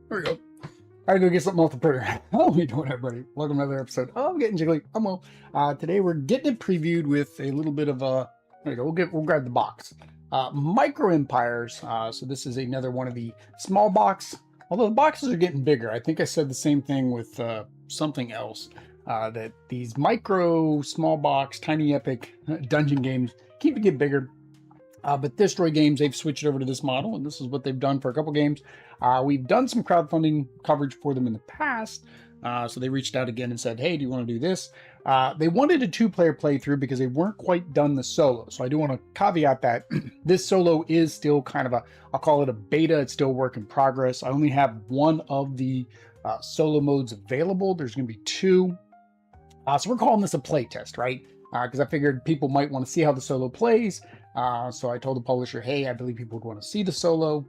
There we go. I gotta go get something off the printer. How are we doing, everybody? Welcome to another episode. Oh, I'm getting jiggly. I'm well. Today we're getting it previewed with a little bit of a. There you go. We'll grab the box. Micro Empires. So this is another one of the small box. Although the boxes are getting bigger. I think I said the same thing with something else. That these micro, small box, tiny epic dungeon games keep to get bigger. But Destroy Games, they've switched over to this model, and this is what they've done for a couple games. We've done some crowdfunding coverage for them in the past, so they reached out again and said, hey, do you want to do this? They wanted a two-player playthrough because they weren't quite done the solo, so I do want to caveat that this solo is still kind of a, I'll call it a beta, it's still work in progress. I only have one of the solo modes available. There's going to be two, so we're calling this a playtest, right? Because I figured people might want to see how the solo plays. So I told the publisher, hey, I believe people would want to see the solo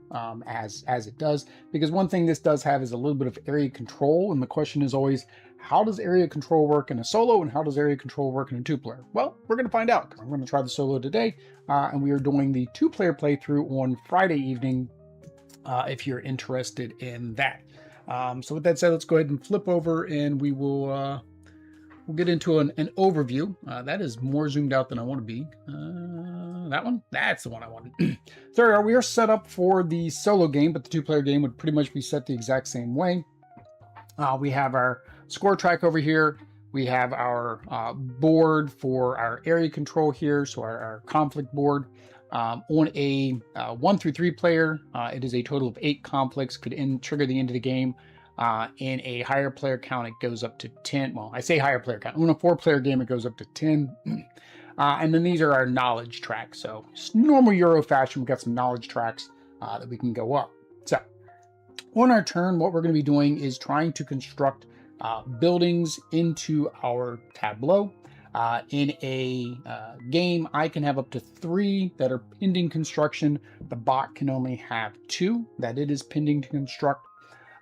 as it does, because one thing this does have is a little bit of area control, and the question is always, how does area control work in a solo, and how does area control work in a two-player? Well, we're going to find out, because I'm going to try the solo today, and we are doing the two-player playthrough on Friday evening, if you're interested in that. So with that said, let's go ahead and flip over, and we will we'll get into an overview. That is more zoomed out than I want to be. That one? That's the one I wanted. So we are set up for the solo game, but the two-player game would pretty much be set the exact same way. We have our score track over here. We have our board for our area control here, so our conflict board. On a 1 through 3 player, it is a total of 8 conflicts, could trigger the end of the game. In a higher player count, it goes up to 10. Well, I say higher player count. On a 4-player game, it goes up to 10. And then these are our knowledge tracks. So it's normal Euro fashion, we've got some knowledge tracks that we can go up. So on our turn, what we're going to be doing is trying to construct buildings into our tableau. In a game, I can have up to 3 that are pending construction. The bot can only have 2 that it is pending to construct.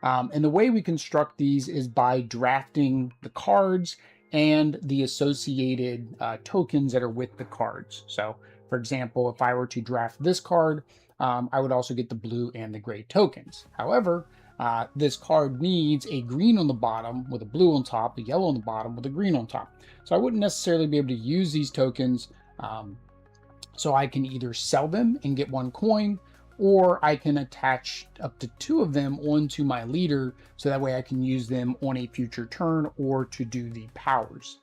And the way we construct these is by drafting the cards and the associated tokens that are with the cards. So, for example, if I were to draft this card, I would also get the blue and the gray tokens. However, this card needs a green on the bottom with a blue on top, a yellow on the bottom with a green on top. So I wouldn't necessarily be able to use these tokens. So I can either sell them and get 1 coin, or I can attach up to 2 of them onto my leader, so that way I can use them on a future turn or to do the powers.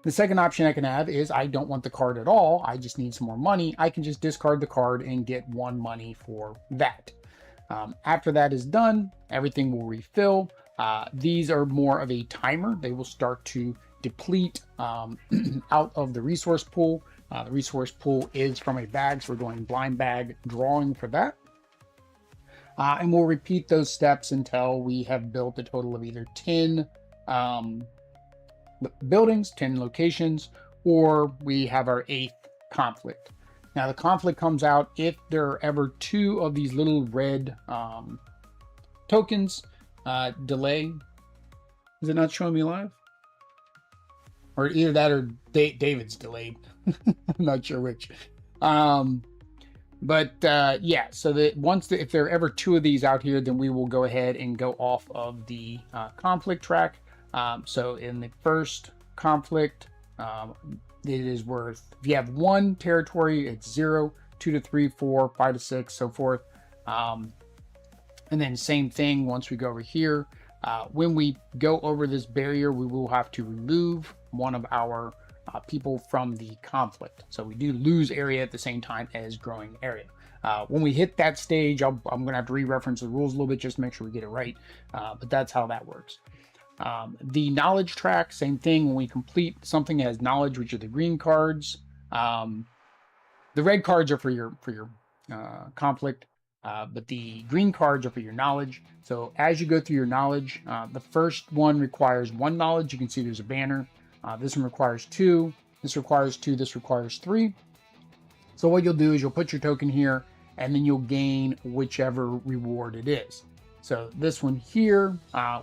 The second option I can have is I don't want the card at all, I just need some more money. I can just discard the card and get 1 money for that. After that is done, everything will refill. These are more of a timer. They will start to deplete out of the resource pool. The resource pool is from a bag, so we're doing blind bag drawing for that. And we'll repeat those steps until we have built a total of either 10 buildings, 10 locations, or we have our 8th conflict. Now the conflict comes out if there are ever 2 of these little red tokens. Delay. Is it not showing me live? Or either that or David's delayed. I'm not sure which. Yeah, so that if there are ever 2 of these out here, then we will go ahead and go off of the conflict track. So in the first conflict, it is worth, if you have 1 territory, it's 0, 2 to 3, 4, 5 to 6, so forth. And then same thing once we go over here. When we go over this barrier, we will have to remove one of our people from the conflict. So we do lose area at the same time as growing area. When we hit that stage, I'm going to have to re-reference the rules a little bit just to make sure we get it right. But that's how that works. The knowledge track, same thing. When we complete something that has knowledge, which are the green cards, the red cards are for your conflict, but the green cards are for your knowledge. So as you go through your knowledge, the first one requires 1 knowledge. You can see there's a banner. This one requires 2. This requires 2. This requires 3. So what you'll do is you'll put your token here, and then you'll gain whichever reward it is. So this one here,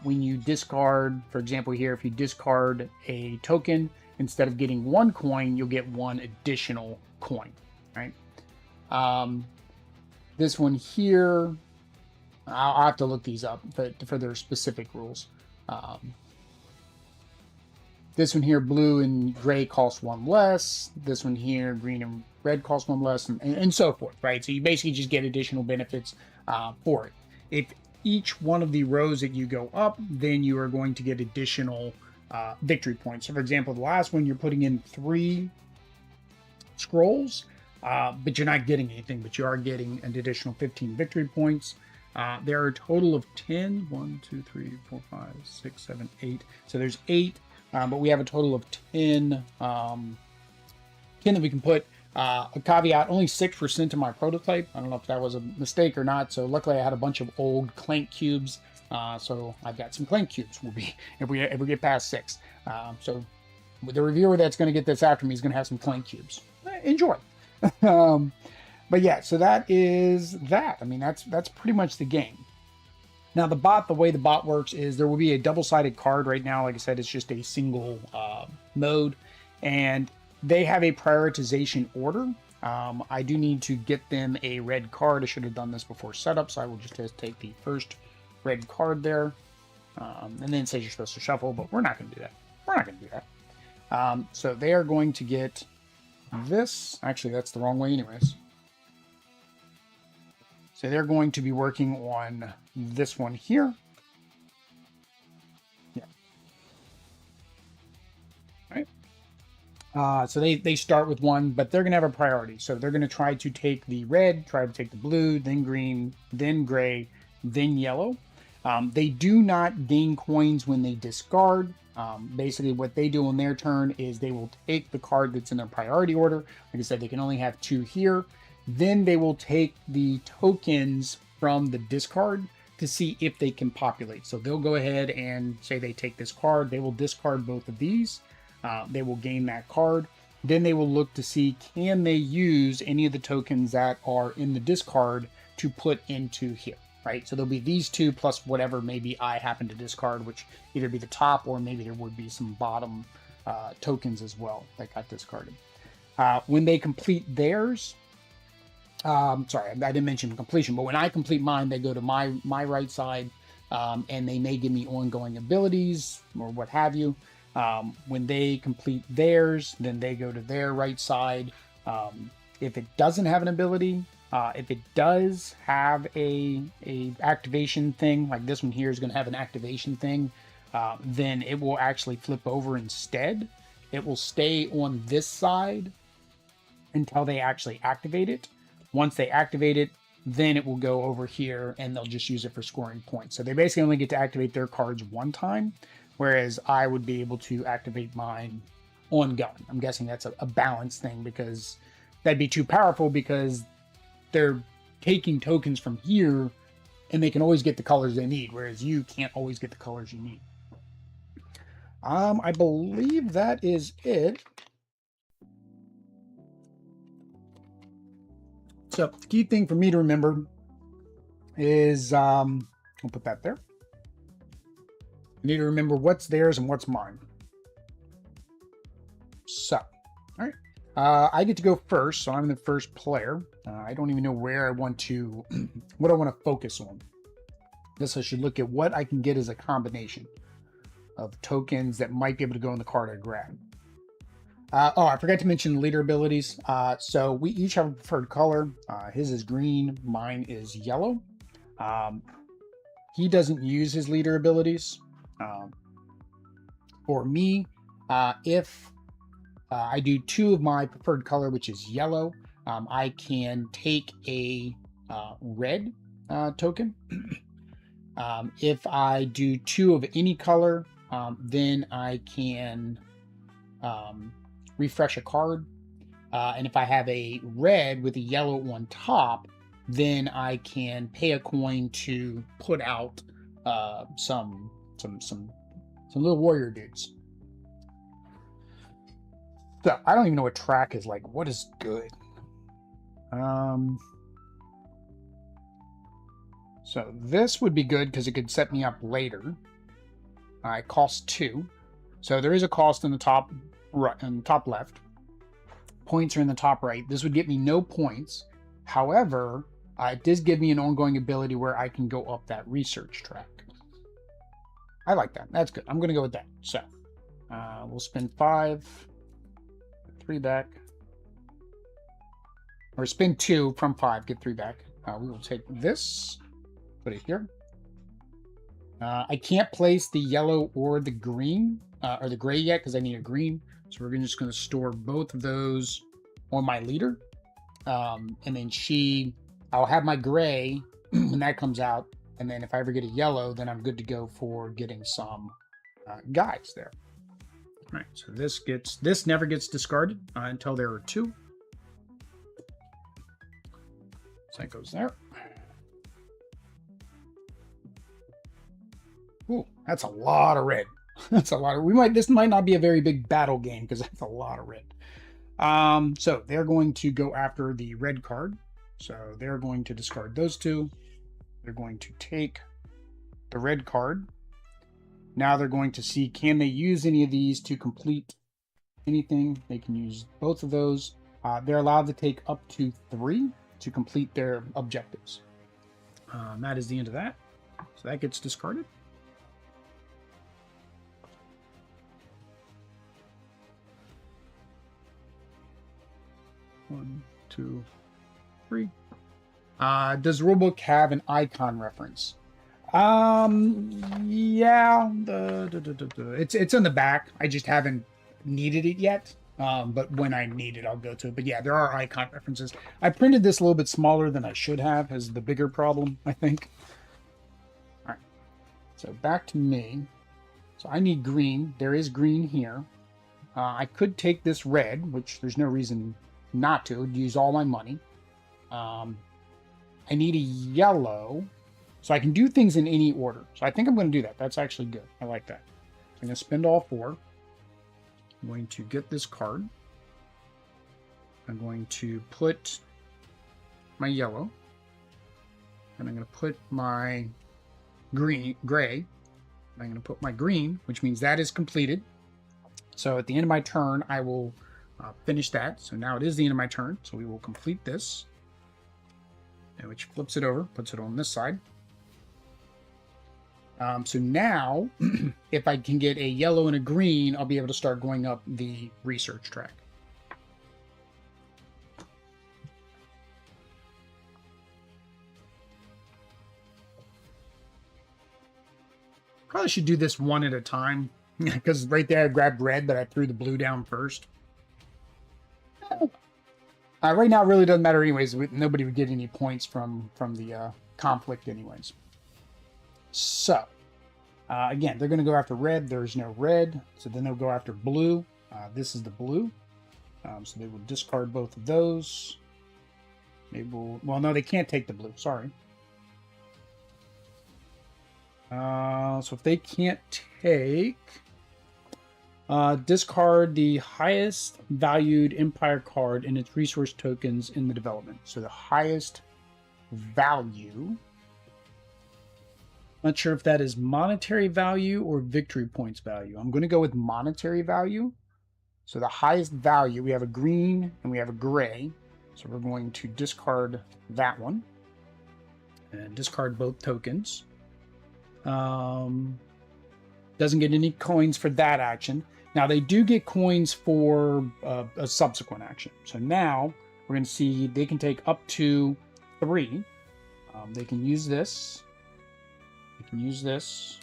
when you discard, for example here, if you discard a token, instead of getting 1 coin, you'll get 1 additional coin, right? This one here, I'll have to look these up for their specific rules. This one here, blue and gray, costs 1 less. This one here, green and red, costs 1 less, and so forth, right? So you basically just get additional benefits for it. If each one of the rows that you go up, then you are going to get additional victory points. So for example, the last one, you're putting in 3 scrolls, but you're not getting anything, but you are getting an additional 15 victory points. There are a total of 10. 1, 2, 3, 4, 5, 6, 7, 8. So there's 8. But we have a total of 10, 10 that we can put. A caveat, only 6% of my prototype. I don't know if that was a mistake or not. So luckily I had a bunch of old clank cubes. So I've got some clank cubes. Will be if we get past 6. So the reviewer that's going to get this after me is going to have some clank cubes. Enjoy. But yeah, so that is that. I mean, that's pretty much the game. Now the way the bot works is there will be a double-sided card right now. Like I said, it's just a single mode, and they have a prioritization order. I do need to get them a red card. I should have done this before setup, so I will just take the first red card there. And then it says you're supposed to shuffle, but we're not going to do that. We're not going to do that. So they are going to get this. Actually, that's the wrong way anyways. So they're going to be working on this one here. Yeah. All right. So they start with 1, but they're going to have a priority. So they're going to try to take the red, try to take the blue, then green, then gray, then yellow. They do not gain coins when they discard. Basically, what they do on their turn is they will take the card that's in their priority order. Like I said, they can only have 2 here. Then they will take the tokens from the discard to see if they can populate. So they'll go ahead and say they take this card. They will discard both of these. They will gain that card. Then they will look to see, can they use any of the tokens that are in the discard to put into here, right? So there'll be these 2 plus whatever maybe I happen to discard, which either be the top or maybe there would be some bottom tokens as well that got discarded. When they complete theirs, sorry, I didn't mention completion, but when I complete mine, they go to my right side, and they may give me ongoing abilities or what have you. When they complete theirs, then they go to their right side. If it doesn't have an ability, if it does have a activation thing, like this one here is going to have an activation thing, then it will actually flip over instead. It will stay on this side until they actually activate it. Once they activate it, then it will go over here and they'll just use it for scoring points. So they basically only get to activate their cards 1 time, whereas I would be able to activate mine ongoing. I'm guessing that's a balance thing, because that'd be too powerful because they're taking tokens from here and they can always get the colors they need, whereas you can't always get the colors you need. I believe that is it. So the key thing for me to remember is, we'll put that there. I need to remember what's theirs and what's mine. So, all right. I get to go first, so I'm the first player. I don't even know where I want to, what I want to focus on. This I should look at what I can get as a combination of tokens that might be able to go in the card I grab. Oh, I forgot to mention the leader abilities. So we each have a preferred color. His is green, mine is yellow. He doesn't use his leader abilities. For me, if I do 2 of my preferred color, which is yellow, I can take a red token. If I do 2 of any color, then I can refresh a card, and if I have a red with a yellow on top, then I can pay a coin to put out some little warrior dudes. So I don't even know what track is like. What is good? So this would be good because it could set me up later. It costs 2, so there is a cost in the top right and top left. Points are in the top right. This would get me no points. However, It does give me an ongoing ability where I can go up that research track. I like that. That's good. I'm going to go with that. So we'll spend 5, 3 back. Or spend 2 from 5, get 3 back. We will take this, put it here. I can't place the yellow or the green, or the gray yet, because I need a green. So we're just going to store both of those on my leader. And then I'll have my gray when that comes out. And then if I ever get a yellow, then I'm good to go for getting some guys there. All right, so this never gets discarded until there are 2. So that goes there. Ooh, that's a lot of red. That's a lot of, this might not be a very big battle game because that's a lot of red. So they're going to go after the red card. So they're going to discard those 2. They're going to take the red card. Now they're going to see, can they use any of these to complete anything? They can use both of those. They're allowed to take up to 3 to complete their objectives. That is the end of that. So that gets discarded. One, 2, 3. Does the rulebook have an icon reference? Yeah. It's on the back. I just haven't needed it yet. But when I need it, I'll go to it. But yeah, there are icon references. I printed this a little bit smaller than I should have, is the bigger problem, I think. All right. So back to me. So I need green. There is green here. I could take this red, which there's no reason not to. It'd use all my money. I need a yellow, so I can do things in any order. So I think I'm going to do that. That's actually good. I like that. So I'm going to spend all 4. I'm going to get this card. I'm going to put my yellow. And I'm going to put my gray. I'm going to put my green, which means that is completed. So at the end of my turn, I will finish that. So now it is the end of my turn. So we will complete this. Which flips it over, puts it on this side. So now, if I can get a yellow and a green, I'll be able to start going up the research track. Probably should do this one at a time, because right there I grabbed red, but I threw the blue down first. Right now, it really doesn't matter anyways. Nobody would get any points from the conflict anyways. So, again, they're going to go after red. There's no red. So then they'll go after blue. This is the blue. So they will discard both of those. They will... Well, no, they can't take the blue. Sorry. So if they can't take... discard the highest valued Empire card and its resource tokens in the development. So the highest value. Not sure if that is monetary value or victory points value. I'm going to go with monetary value. So the highest value, we have a green and we have a gray. So we're going to discard that one. And discard both tokens. Doesn't get any coins for that action. Now they do get coins for a subsequent action. So now we're going to see they can take up to 3. They can use this. They can use this,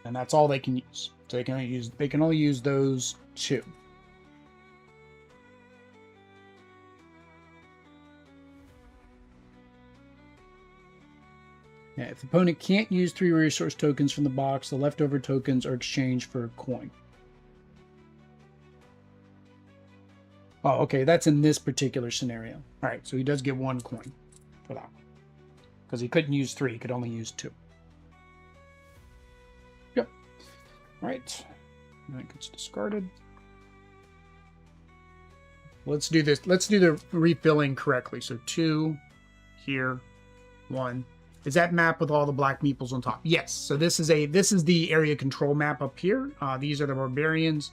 and that's all they can use. So they can only use those 2. Yeah, if the opponent can't use 3 resource tokens from the box, the leftover tokens are exchanged for a coin. Oh, okay, that's in this particular scenario. All right, so he does get 1 coin for that one. Because he couldn't use 3, he could only use 2. Yep. All right, and that gets discarded. Let's do this. Let's do the refilling correctly. So 2 here, 1. Is that map with all the black meeples on top? Yes. So this is the area control map up here. These are the barbarians.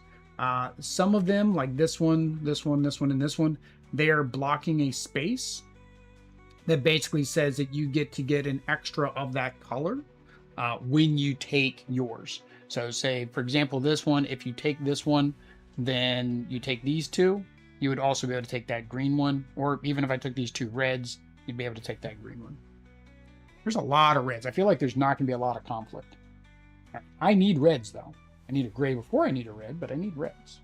Some of them, like this one, and this one, they are blocking a space. that basically says that you get to get an extra of that color when you take yours. So say, for example, this one, if you take this one, then you take these two, you would also be able to take that green one. Or even if I took these two reds, you'd be able to take that green one. There's a lot of reds. I feel like there's not going to be a lot of conflict. I need reds, though. I need a gray before I need a red, but I need reds.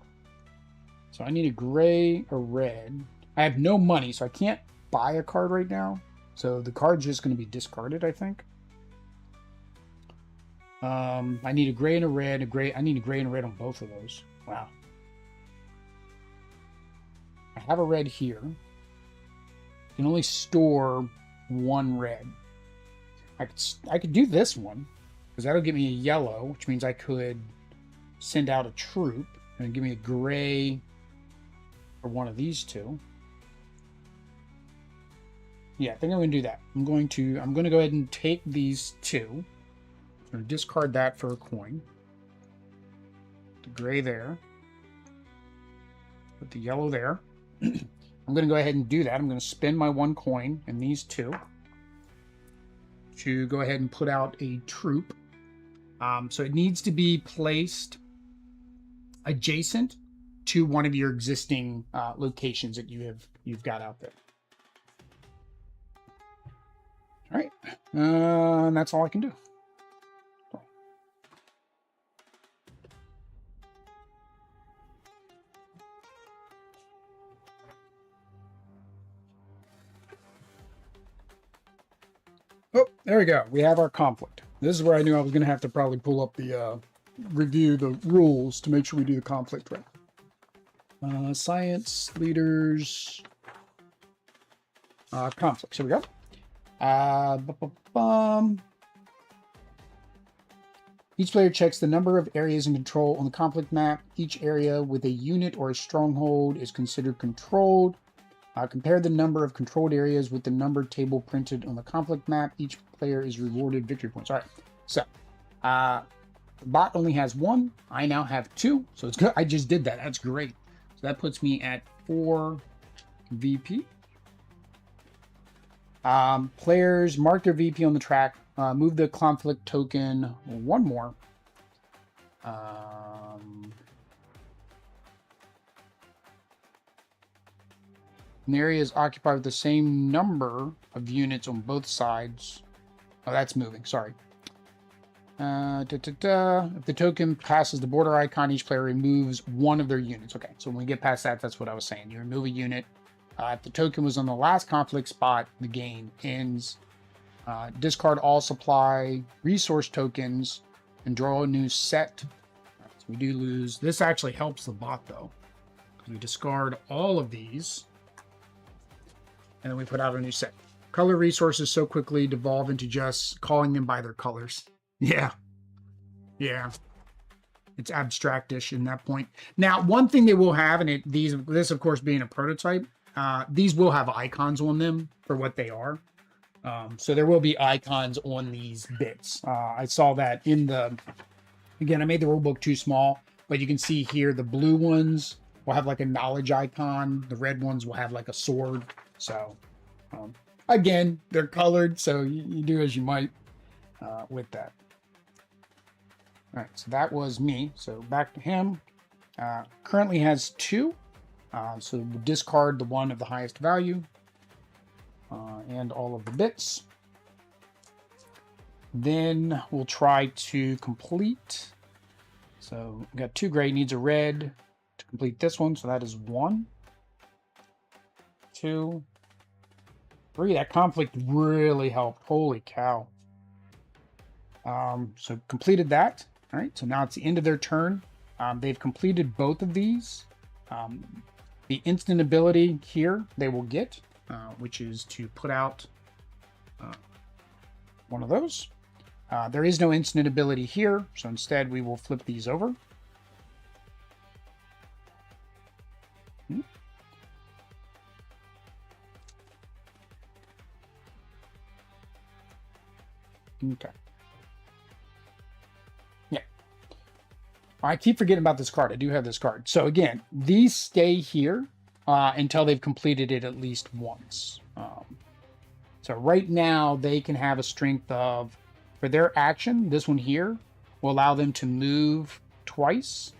So I need a gray, a red. I have no money, so I can't buy a card right now. So the card's just going to be discarded, I think. I need a gray and a red, a gray. I need a gray and a red on both of those. Wow. I have a red here. I can only store one red. I could do this one, because that'll give me a yellow, which means I could send out a troop and give me a gray for one of these two. Yeah, I think I'm going to do that. I'm going to go ahead and take these two. I'm going to discard that for a coin. The gray there. Put the yellow there. I'm going to go ahead and do that. I'm going to spend my one coin and these two to go ahead and put out a troop. So it needs to be placed adjacent to one of your existing locations that you've got out there. All right, and that's all I can do. Oh, there we go. We have our conflict. This is where I knew I was going to have to probably pull up the review the rules to make sure we do the conflict right. Science leaders conflicts. Here we go. Each player checks the number of areas in control on the conflict map. Each area with a unit or a stronghold is considered controlled. Compare the number of controlled areas with the number table printed on the conflict map. Each player is rewarded victory points. All right, so the bot only has one. I now have two, so it's good. I just did that. That's great. So that puts me at 4 VP. Players mark their VP on the track. Move the conflict token one more. An area is occupied with the same number of units on both sides. Oh, that's moving. Sorry. If the token passes the border icon, each player removes one of their units. Okay, so when we get past that, that's what I was saying. You remove a unit. If the token was on the last conflict spot, the game ends. Discard all supply resource tokens and draw a new set. Right, so we do lose. This actually helps the bot, though. We discard all of these, and then we put out a new set. Color resources so quickly devolve into just calling them by their colors. Yeah. Yeah. It's abstractish in that point. Now, one thing they will have, and this, of course, being a prototype, these will have icons on them for what they are. So there will be icons on these bits. I saw that in the... Again, I made the rulebook too small, but you can see here the blue ones will have like a knowledge icon. The red ones will have like a sword. So, again, they're colored, so you do as you might with that. All right, so that was me. So back to him. Currently has 2. So we'll discard the one of the highest value and all of the bits. Then we'll try to complete. So we've got 2 gray, needs a red to complete this one. So that is 1, 2, 3. That conflict really helped. Holy cow. So completed that. All right, so now it's the end of their turn. They've completed both of these. The instant ability here they will get, which is to put out one of those. There is no instant ability here, so instead we will flip these over. Okay. Yeah. I keep forgetting about this card. I do have this card. So again, these stay here until they've completed it at least once. So right now they can have a strength of, for their action, this one here will allow them to move twice.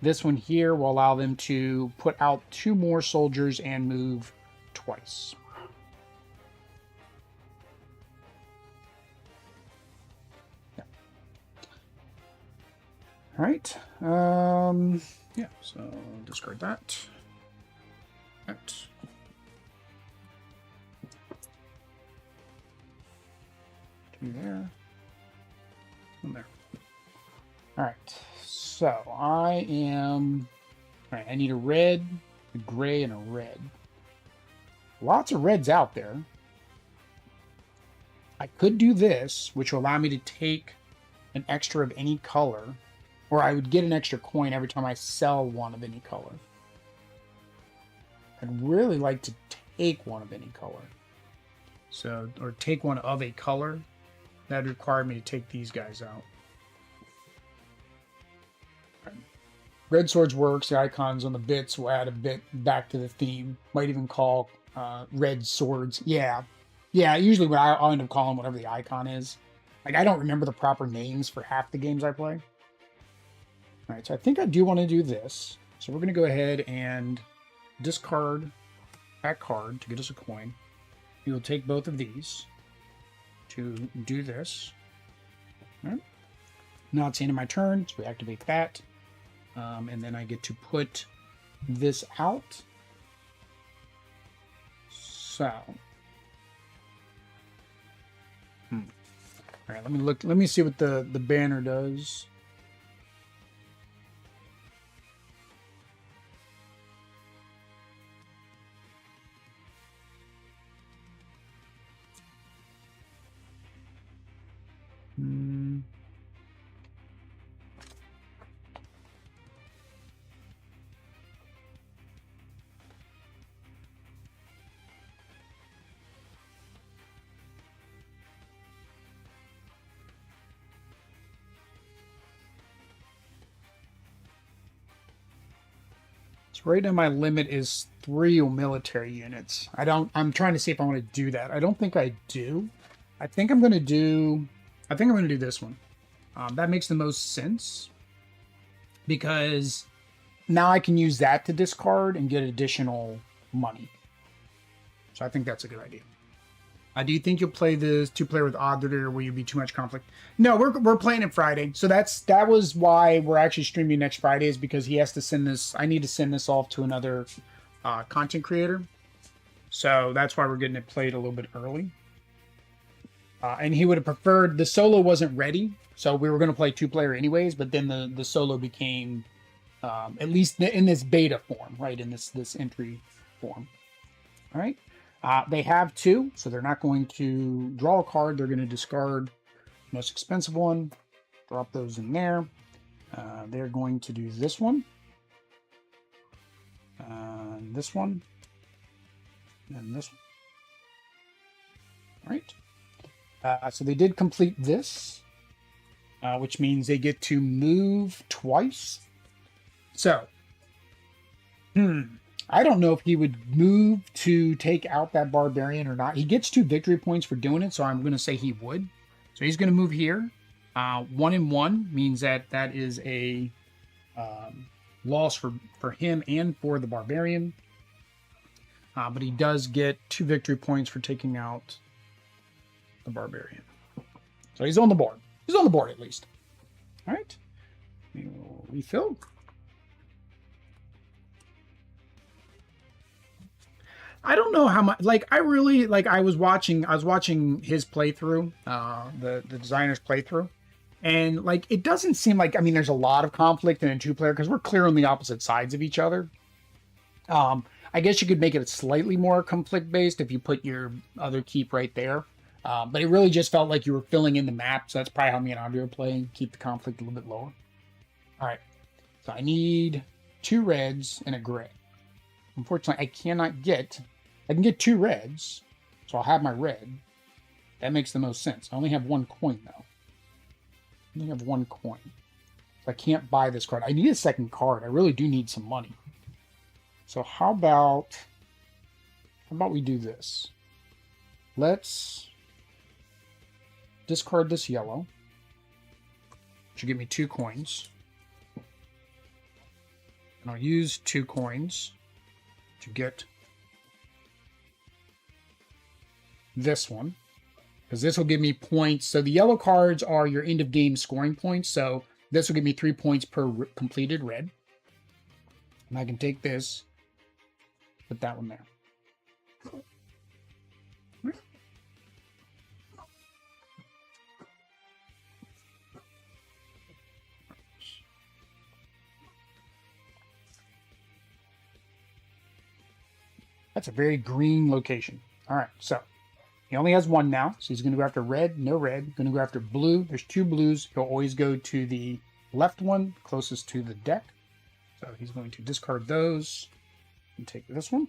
This one here will allow them to put out 2 more soldiers and move twice. Yeah. All right. Yeah, so discard that. That. There. And there. All right. So I am. All right. I need a red, a gray, and a red. Lots of reds out there. I could do this, which will allow me to take an extra of any color, or I would get an extra coin every time I sell one of any color. I'd really like to take one of any color. So, or take one of a color. That'd require me to take these guys out. Red swords works. The icons on the bits will add a bit back to the theme. Might even call red swords. Yeah. Yeah, usually what I'll end up calling whatever the icon is. Like, I don't remember the proper names for half the games I play. All right, so I think I do want to do this. So we're going to go ahead and discard that card to get us a coin. We will take both of these to do this. All right. Now it's the end of my turn, so we activate that. And then I get to put this out. So. All right, let me look. Let me see what the banner does. So right now my limit is 3 military units. I'm trying to see if I want to do that. I don't think I do. I think I'm going to do this one. That makes the most sense because now I can use that to discard and get additional money. So I think that's a good idea. Do you think you'll play this 2-player with Auditor, or will you be too much conflict? No, we're playing it Friday. So that was why we're actually streaming next Friday, is because he has to send this. I need to send this off to another content creator. So that's why we're getting it played a little bit early. And he would have preferred, the solo wasn't ready, so we were going to play 2-player anyways, but then the solo became, at least in this beta form, right, in this entry form. All right. They have 2, so they're not going to draw a card. They're going to discard the most expensive one, drop those in there. They're going to do this one, and this one, and this one. All right. So they did complete this, which means they get to move twice. So, I don't know if he would move to take out that barbarian or not. He gets 2 victory points for doing it, so I'm going to say he would. So he's going to move here. 1 and 1 means that is a loss for him and for the barbarian. But he does get 2 victory points for taking out the barbarian. So he's on the board. He's on the board at least. All right. We'll refill. I don't know how much, like, I was watching his playthrough, the designer's playthrough, and, like, it doesn't seem like, I mean, there's a lot of conflict in a 2-player because we're clear on the opposite sides of each other. I guess you could make it slightly more conflict-based if you put your other keep right there, but it really just felt like you were filling in the map, so that's probably how me and Andre are playing, keep the conflict a little bit lower. All right, so I need 2 reds and a gray. Unfortunately, I can get 2 reds, so I'll have my red. That makes the most sense. I only have 1 coin, though. I only have 1 coin. So I can't buy this card. I need a second card. I really do need some money. So how about we do this? let's discard this yellow, which will give me 2 coins. And I'll use 2 coins to get this one, because this will give me points. So the yellow cards are your end of game scoring points. So this will give me 3 points per completed red. And I can take this, put that one there. That's a very green location. All right, so he only has 1 now, so he's going to go after red, no red. Going to go after blue. There's 2 blues. He'll always go to the left one, closest to the deck. So he's going to discard those and take this one.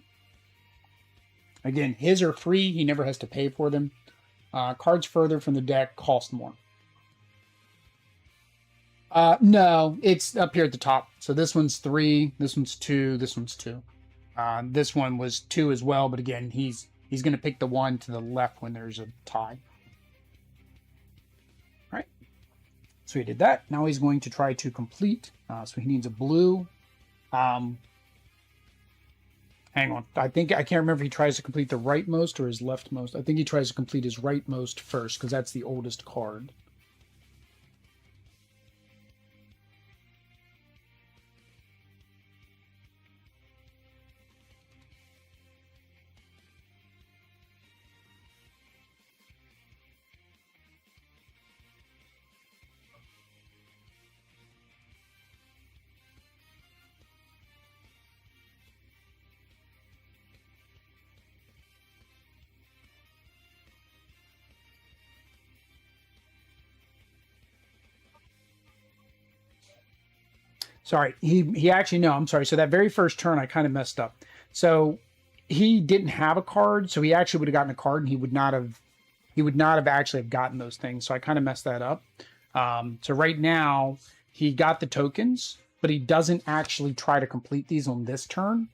Again, his are free. He never has to pay for them. Cards further from the deck cost more. No, it's up here at the top. So this one's 3, this one's 2, this one's 2. This one was 2 as well, but again, he's going to pick the one to the left when there's a tie. All right. So he did that. Now he's going to try to complete. So he needs a blue. Hang on. I can't remember if he tries to complete the rightmost or his leftmost. I think he tries to complete his rightmost first, because that's the oldest card. Sorry, he actually, no, I'm sorry. So that very first turn, I kind of messed up. So he didn't have a card, so he actually would have gotten a card, and he would not have actually have gotten those things. So I kind of messed that up. So right now, he got the tokens, but he doesn't actually try to complete these on this turn,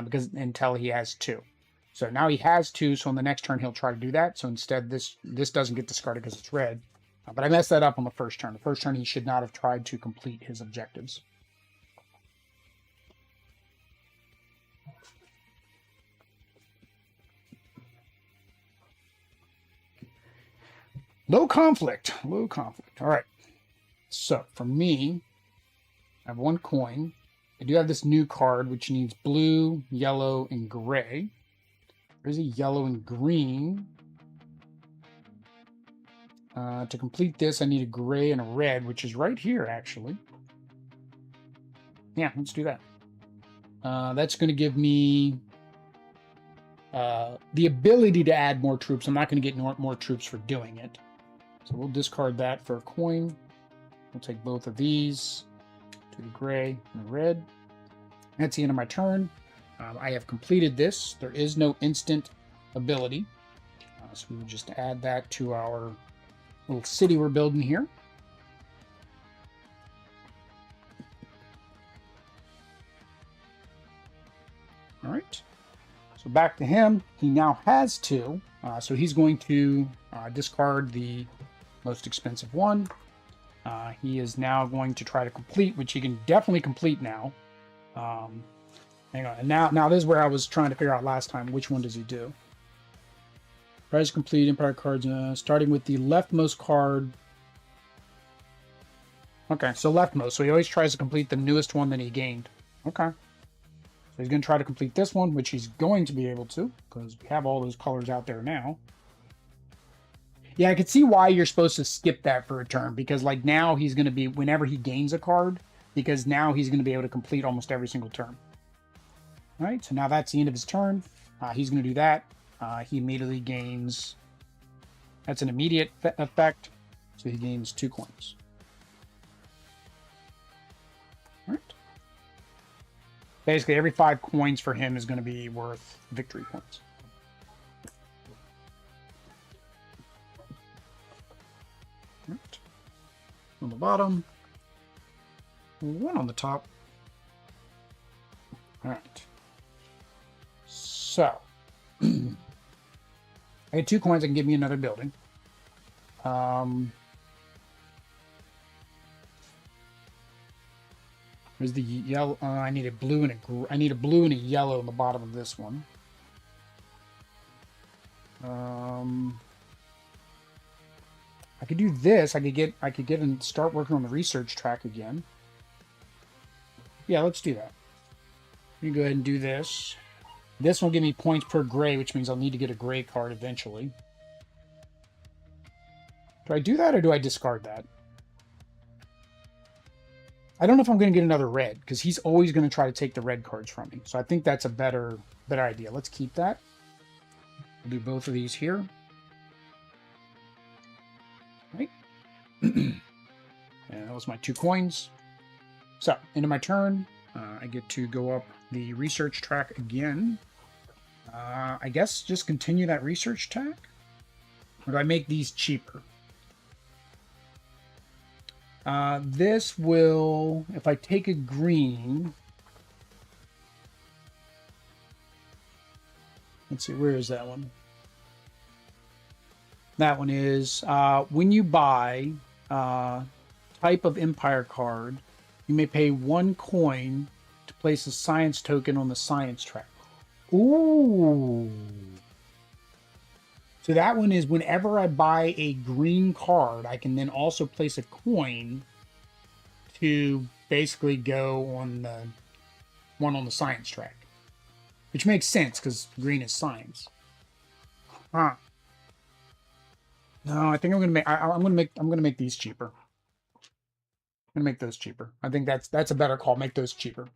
because until he has 2. So now he has 2, so on the next turn, he'll try to do that. So instead, this doesn't get discarded because it's red. But I messed that up on the first turn. The first turn, he should not have tried to complete his objectives. Low conflict. Low conflict. All right. So for me, I have 1 coin. I do have this new card, which needs blue, yellow, and gray. There's a yellow and green. To complete this, I need a gray and a red, which is right here, actually. Yeah, let's do that. That's going to give me the ability to add more troops. I'm not going to get more troops for doing it. So we'll discard that for a coin. We'll take both of these, to the gray and the red. That's the end of my turn. I have completed this. There is no instant ability. So we will just add that to our little city we're building here. All right. So back to him. He now has 2. So he's going to discard the most expensive one. He is now going to try to complete, which he can definitely complete now. Hang on. And now this is where I was trying to figure out last time. Which one does he do? Tries to complete Empire cards, starting with the leftmost card. Okay, so leftmost. So he always tries to complete the newest one that he gained. Okay. So he's going to try to complete this one, which he's going to be able to, because we have all those colors out there now. Yeah, I could see why you're supposed to skip that for a turn, because like now he's going to be, whenever he gains a card, because now he's going to be able to complete almost every single turn. All right, so now that's the end of his turn. He's going to do that. He immediately gains, that's an immediate effect, so he gains 2 coins. All right. Basically, every 5 coins for him is going to be worth victory points. Right. On the bottom, 1 on the top. All right. So, I get 2 coins. I can get me another building. Where's the yellow? I need a blue and I need a blue and a yellow in the bottom of this one. I could do this. I could get and start working on the research track again. Yeah, let's do that. Let me go ahead and do this. This will give me points per gray, which means I'll need to get a gray card eventually. Do I do that or do I discard that? I don't know if I'm going to get another red, because he's always going to try to take the red cards from me. So I think that's a better idea. Let's keep that. We'll do both of these here. Right. And that was my 2 coins. So, into my turn, I get to go up the research track again. I guess just continue that research track? Or do I make these cheaper? This will, if I take a green, let's see, where is that one? That one is, when you buy type of empire card, you may pay 1 coin to place a science token on the science track. Ooh. So that one is whenever I buy a green card, I can then also place a coin to basically go on the one on the science track, which makes sense because green is science. Huh. No, I think I'm gonna make these cheaper. I'm gonna make those cheaper. I think that's a better call. Make those cheaper.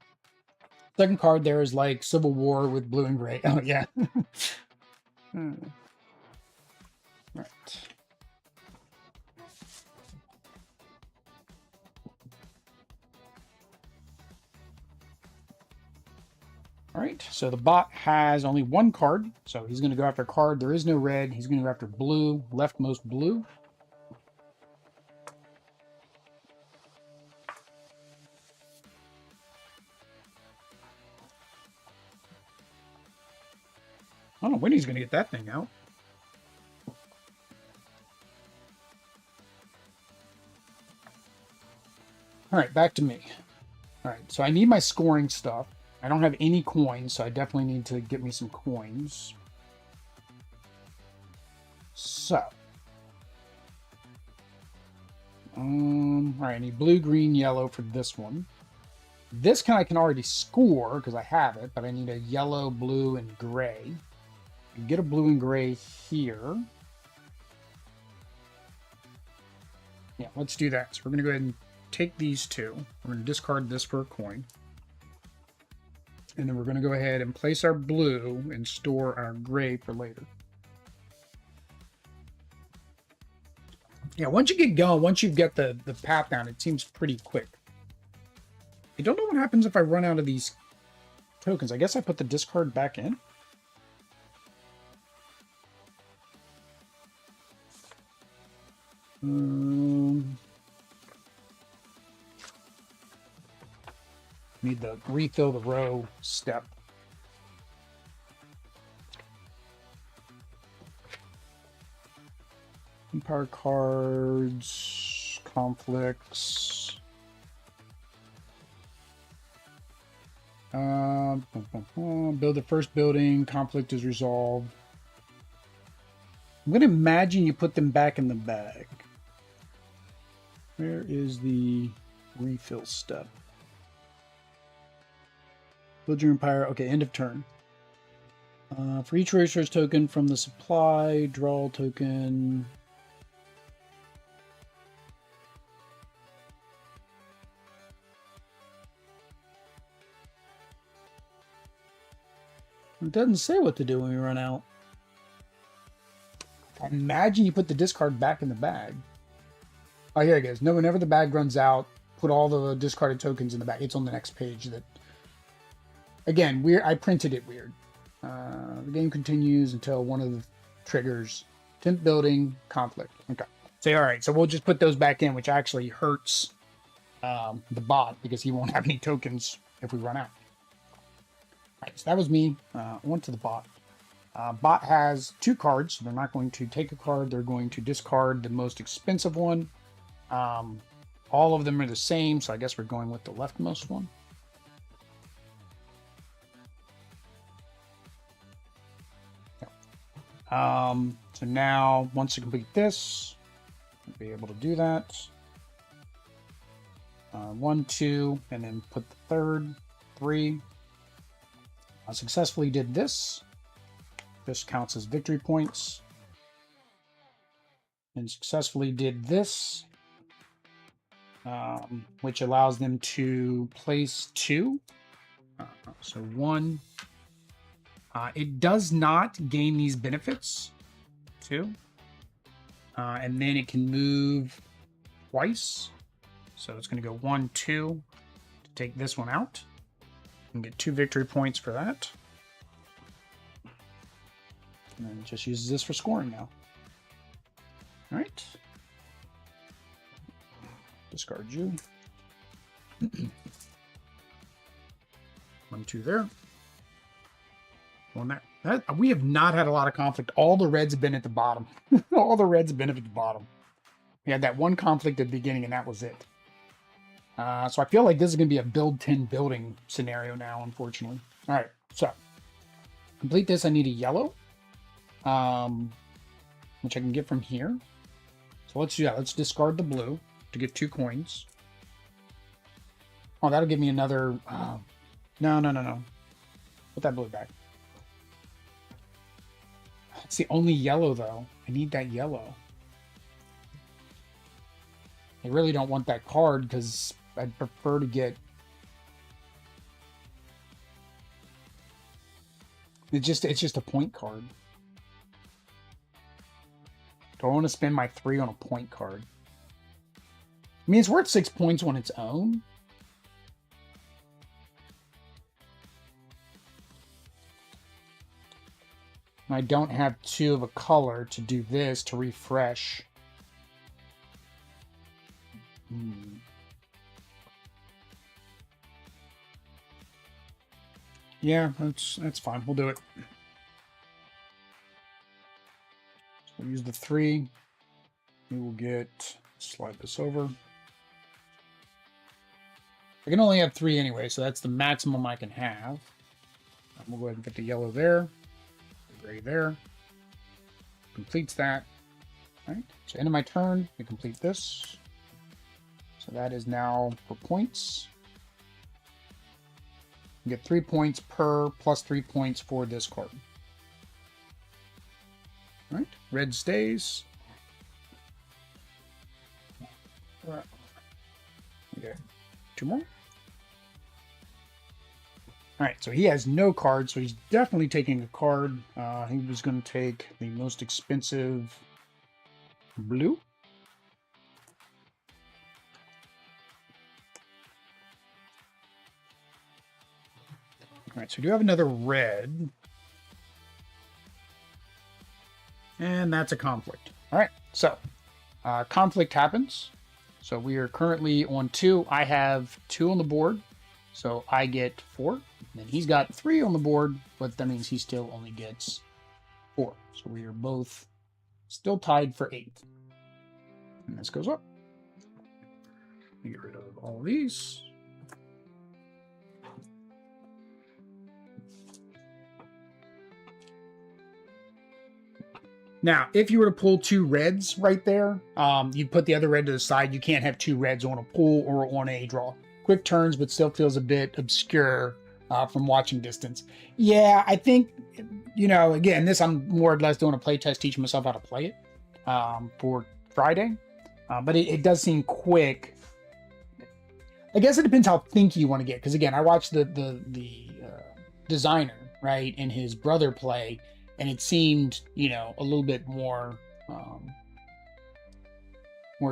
Second card there is like Civil War with blue and gray. Oh yeah. Right. All right, so the bot has only 1 card, so he's going to go after a card. There is no red. He's going to go after blue, leftmost blue. I don't know when he's going to get that thing out. All right, back to me. All right, so I need my scoring stuff. I don't have any coins, so I definitely need to get me some coins. So. All right, I need blue, green, yellow for this one. This I can already score because I have it, but I need a yellow, blue, and gray. Get a blue and gray here. Yeah, let's do that. So we're going to go ahead and take these 2. We're going to discard this for a coin. And then we're going to go ahead and place our blue and store our gray for later. Yeah, once you get going, once you've got the path down, it seems pretty quick. I don't know what happens if I run out of these tokens. I guess I put the discard back in. Need to refill the row step. Empire cards, conflicts. Build the first building, conflict is resolved. I'm going to imagine you put them back in the bag. Where is the refill step? Build your empire. Okay, end of turn. For each resource token from the supply, draw token. It doesn't say what to do when we run out. I imagine you put the discard back in the bag. Oh, here it goes. No, whenever the bag runs out, put all the discarded tokens in the bag. It's on the next page. That again, weird. I printed it weird. The game continues until one of the triggers. 10th building, conflict. Okay. So, all right. So we'll just put those back in, which actually hurts the bot because he won't have any tokens if we run out. All right. So that was me. I went to the bot. Bot has 2 cards, so they're not going to take a card. They're going to discard the most expensive one. All of them are the same, so I guess we're going with the leftmost one. So now, once you complete this, you'll be able to do that. 1, 2, and then put the third, 3. I successfully did this. This counts as victory points. And successfully did this, which allows them to place 2. So 1. It does not gain these benefits, 2. And then it can move twice. So it's going to go 1, 2 to take this one out. And get 2 victory points for that. And then it just uses this for scoring now. All right. Discard you. 1, 2 there. 1 there. We have not had a lot of conflict. All the reds have been at the bottom. All the reds have been at the bottom. We had that one conflict at the beginning, and that was it. So I feel like this is going to be a build 10 building scenario now, unfortunately. All right, so complete this. I need a yellow, which I can get from here. So let's do that. Let's discard the blue to get 2 coins. Oh, that'll give me another... No. Put that blue back. It's the only yellow, though. I need that yellow. I really don't want that card because I'd prefer to get... It's just a point card. Do I want to spend my 3 on a point card? I mean, it's worth 6 points on its own. And I don't have 2 of a color to do this to refresh. Yeah, that's fine. We'll do it. So we'll use the 3. We will slide this over. I can only have 3 anyway, so that's the maximum I can have. We'll go ahead and get the yellow there, the gray there. Completes that. All right. So end of my turn, we complete this. So that is now for points. You get 3 points per plus 3 points for this card. All right, red stays. All right. Okay, 2 more. All right, so he has no card, so he's definitely taking a card. He was going to take the most expensive blue. All right, so we do have another red. And that's a conflict. All right, so conflict happens. So we are currently on 2. I have 2 on the board, so I get 4. And then he's got 3 on the board, but that means he still only gets 4. So we are both still tied for 8. And this goes up. Get rid of all of these. Now, if you were to pull 2 reds right there, you put the other red to the side. You can't have 2 reds on a pull or on a draw. Quick turns, but still feels a bit obscure from watching distance. Yeah, I think, you know, again, this I'm more or less doing a playtest, teaching myself how to play it for Friday. But it does seem quick. I guess it depends how thinky you want to get. Because again, I watched the designer, right, and his brother play. And it seemed, you know, a little bit more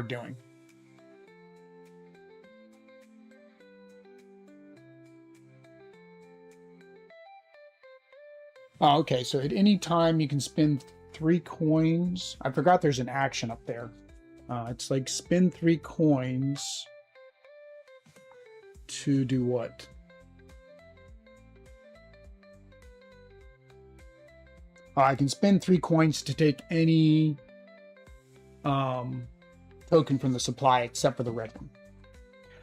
doing. Oh, okay, so at any time you can spend 3 coins. I forgot there's an action up there. It's like spend 3 coins to do what? I can spend 3 coins to take any token from the supply except for the red one.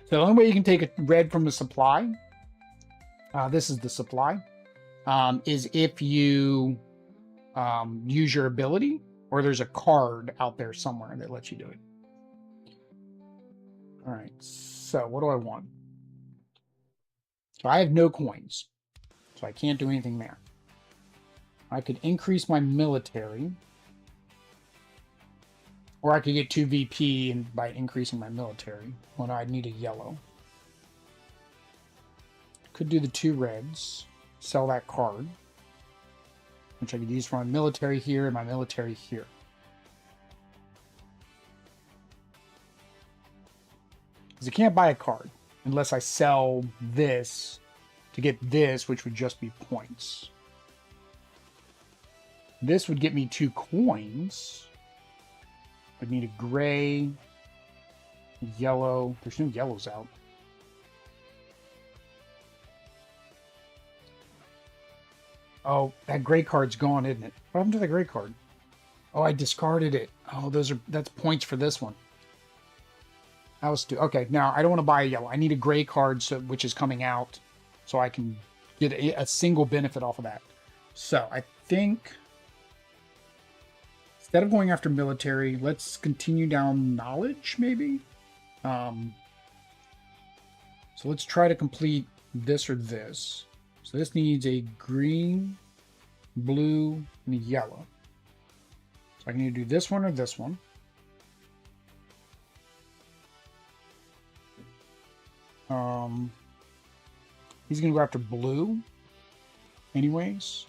So the only way you can take a red from the supply, this is the supply, is if you use your ability, or there's a card out there somewhere that lets you do it. All right, so what do I want? So I have no coins, so I can't do anything there. I could increase my military, or I could get 2 VP by increasing my military. Well, no, I'd need a yellow. Could do the 2 reds, sell that card, which I could use for my military here and my military here. Because I can't buy a card unless I sell this to get this, which would just be points. This would get me 2 coins. I'd need a gray, yellow. There's no yellows out. Oh, that gray card's gone, isn't it? What happened to the gray card? Oh, I discarded it. Oh, that's points for this one. That was okay. Now I don't want to buy a yellow. I need a gray card, which is coming out, so I can get a single benefit off of that. So I think instead of going after military, let's continue down knowledge, maybe. So let's try to complete this or this. So this needs a green, blue, and a yellow. So I can either do this one or this one. He's going to go after blue anyways.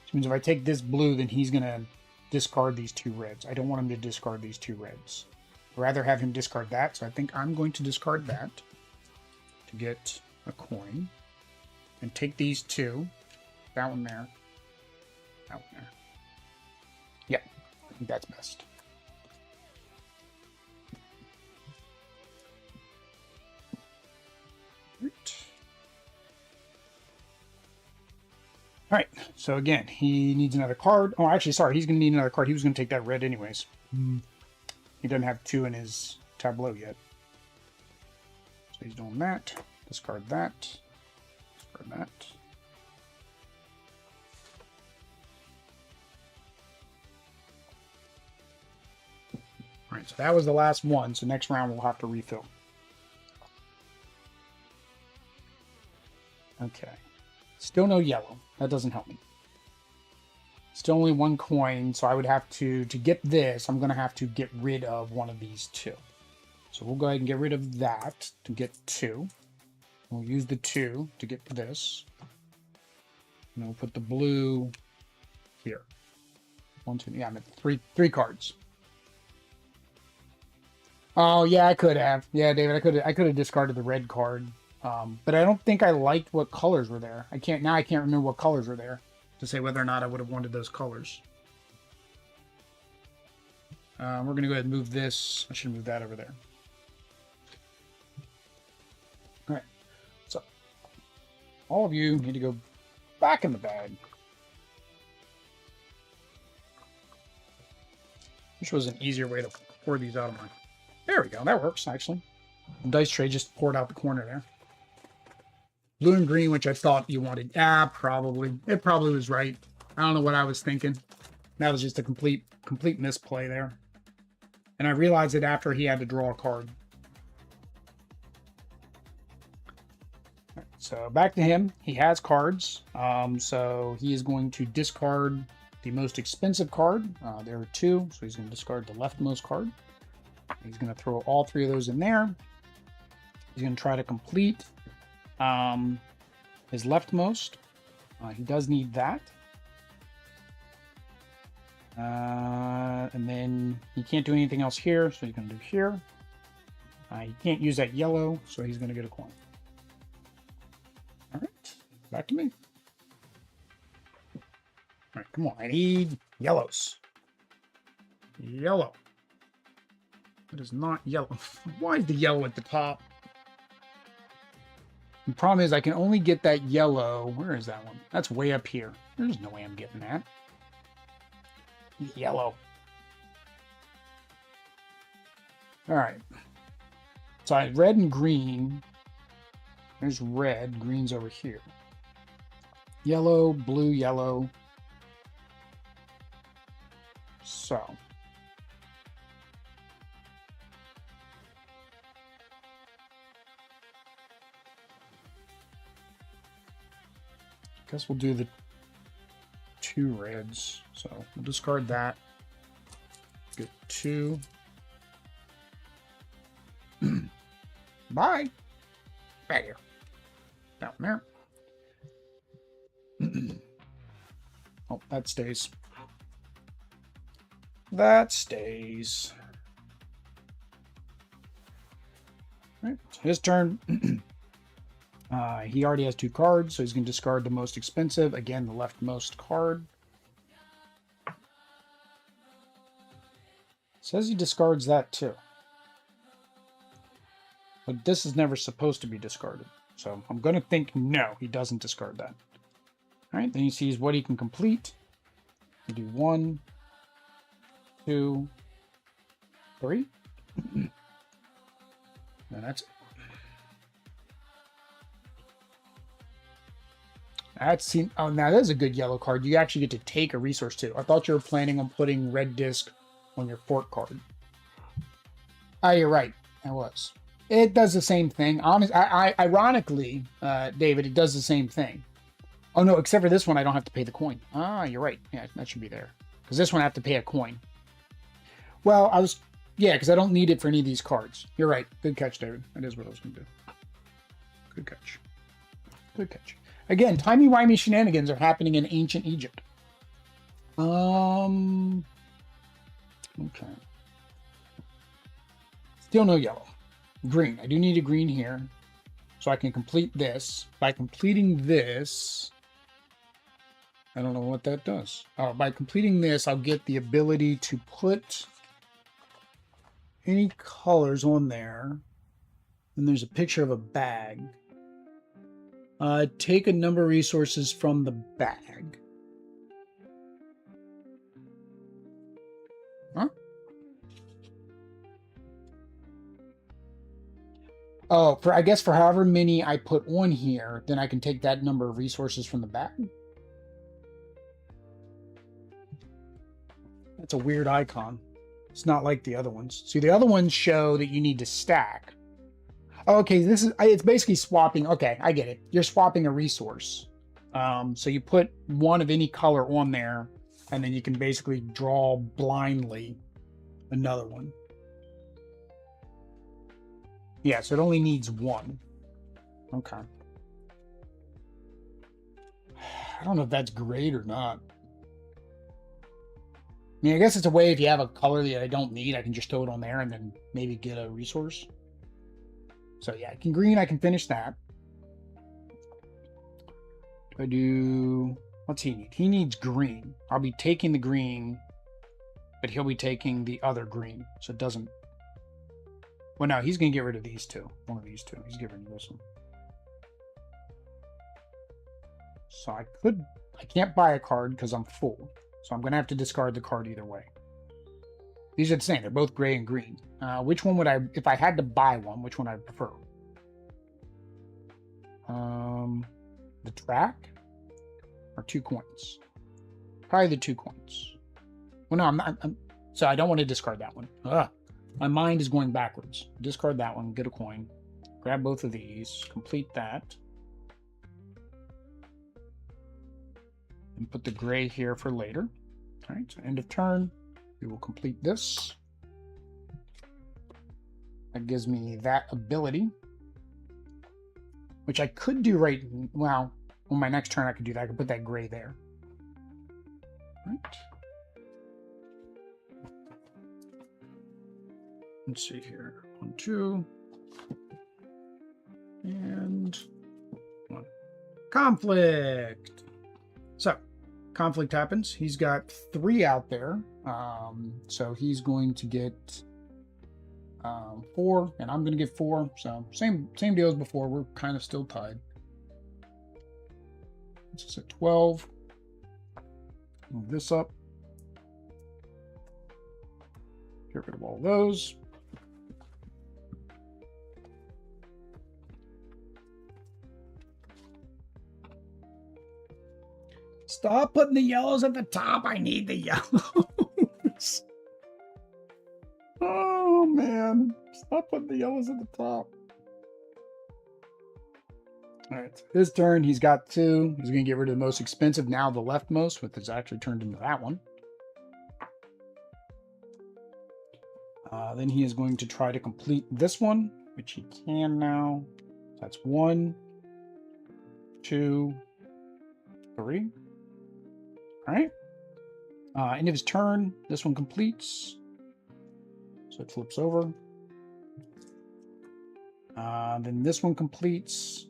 Which means if I take this blue, then he's going to discard these 2 reds. I don't want him to discard these 2 reds. I'd rather have him discard that, so I think I'm going to discard that to get a coin. And take these 2. That one there. That one there. Yeah, I think that's best. All right, so again, he needs another card. Oh, actually, sorry, he's going to need another card. He was going to take that red anyways. He doesn't have 2 in his tableau yet. So he's doing that. Discard that. Discard that. All right, so that was the last one. So next round we'll have to refill. Okay. Still no yellow. That doesn't help me. Still only 1 coin, so I would have to get this, I'm going to have to get rid of one of these 2. So we'll go ahead and get rid of that to get 2. We'll use the 2 to get this. And we'll put the blue here. 1, 2, yeah, I'm at 3 cards. Oh, yeah, I could have. Yeah, David, I could have discarded the red card. But I don't think I liked what colors were there. I can't remember what colors were there to say whether or not I would have wanted those colors. We're going to go ahead and move this. I should move that over there. All right. So all of you need to go back in the bag. Which was an easier way to pour these out of mine. There we go. That works, actually. The dice tray just poured out the corner there. Blue and green, which I thought you wanted. Probably. It probably was right. I don't know what I was thinking. That was just a complete misplay there. And I realized it after he had to draw a card. Right, so back to him. He has cards. So he is going to discard the most expensive card. There are 2, so he's going to discard the leftmost card. He's going to throw all 3 of those in there. He's going to try to complete his leftmost. He does need that. And then he can't do anything else here, so he's going to do here. He can't use that yellow, so he's going to get a coin. All right, back to me. All right, come on. I need yellows. Yellow. It is not yellow. Why is the yellow at the top? The problem is I can only get that yellow. Where is that one? That's way up here. There's no way I'm getting that. Yellow. All right. So I had red and green. There's red. Green's over here. Yellow, blue, yellow. So. Guess we'll do the 2 reds. So we'll discard that. Get 2. Bye. Back here. Down there. Oh, that stays. That stays. All right, it's his turn. He already has 2 cards, so he's going to discard the most expensive. Again, the leftmost card. Says he discards that too. But this is never supposed to be discarded. So I'm going to think no, he doesn't discard that. All right, then he sees what he can complete. You do 1, 2, 3. And that's it. Oh, now that's a good yellow card. You actually get to take a resource too. I thought you were planning on putting red disc on your fork card. Oh, you're right. I was. It does the same thing. Ironically, David, it does the same thing. Oh no, except for this one, I don't have to pay the coin. Ah, you're right. Yeah, that should be there. Because this one I have to pay a coin. Well, yeah, because I don't need it for any of these cards. You're right. Good catch, David. That is what I was going to do. Good catch. Good catch. Again, timey-wimey shenanigans are happening in ancient Egypt. Okay. Still no yellow. Green. I do need a green here. So I can complete this. By completing this, I don't know what that does. By completing this, I'll get the ability to put any colors on there. And there's a picture of a bag. Take a number of resources from the bag. Huh? Oh, I guess for however many I put on here, then I can take that number of resources from the bag. That's a weird icon. It's not like the other ones. See, the other ones show that you need to stack. Okay, it's basically swapping. Okay, I get it. You're swapping a resource. So you put one of any color on there, and then you can basically draw blindly another one. Yeah, so it only needs 1. Okay. I don't know if that's great or not. I mean, I guess it's a way if you have a color that I don't need, I can just throw it on there and then maybe get a resource. So yeah, green, I can finish that. I do, what's he need? He needs green. I'll be taking the green, but he'll be taking the other green. So it doesn't, well, no, he's going to get rid of these 2. One of these 2. He's getting rid of this one. So I can't buy a card because I'm full. So I'm going to have to discard the card either way. These are the same. They're both gray and green. Which one would if I had to buy one, which one I'd prefer? The track or 2 coins? Probably the 2 coins. Well, no, I'm not. So I don't want to discard that one. My mind is going backwards. Discard that one, get a coin. Grab both of these, complete that. And put the gray here for later. All right, so end of turn. We will complete this. That gives me that ability, which I could do right, well, on my next turn I could do that. I could put that gray there. All right. Let's see here. 1, 2. And 1. Conflict. So, conflict happens. He's got 3 out there. So he's going to get 4, and I'm going to get 4. So same deal as before. We're kind of still tied. This is a 12. Move this up. Get rid of all those. Stop putting the yellows at the top. I need the yellows. Oh, man. Stop putting the yellows at the top. All right. His turn. He's got 2. He's going to get rid of the most expensive. Now the leftmost, which is actually turned into that one. Then he is going to try to complete this one, which he can now. That's 1, 2, 3. All right. End of his turn. This one completes. So it flips over. Then this one completes.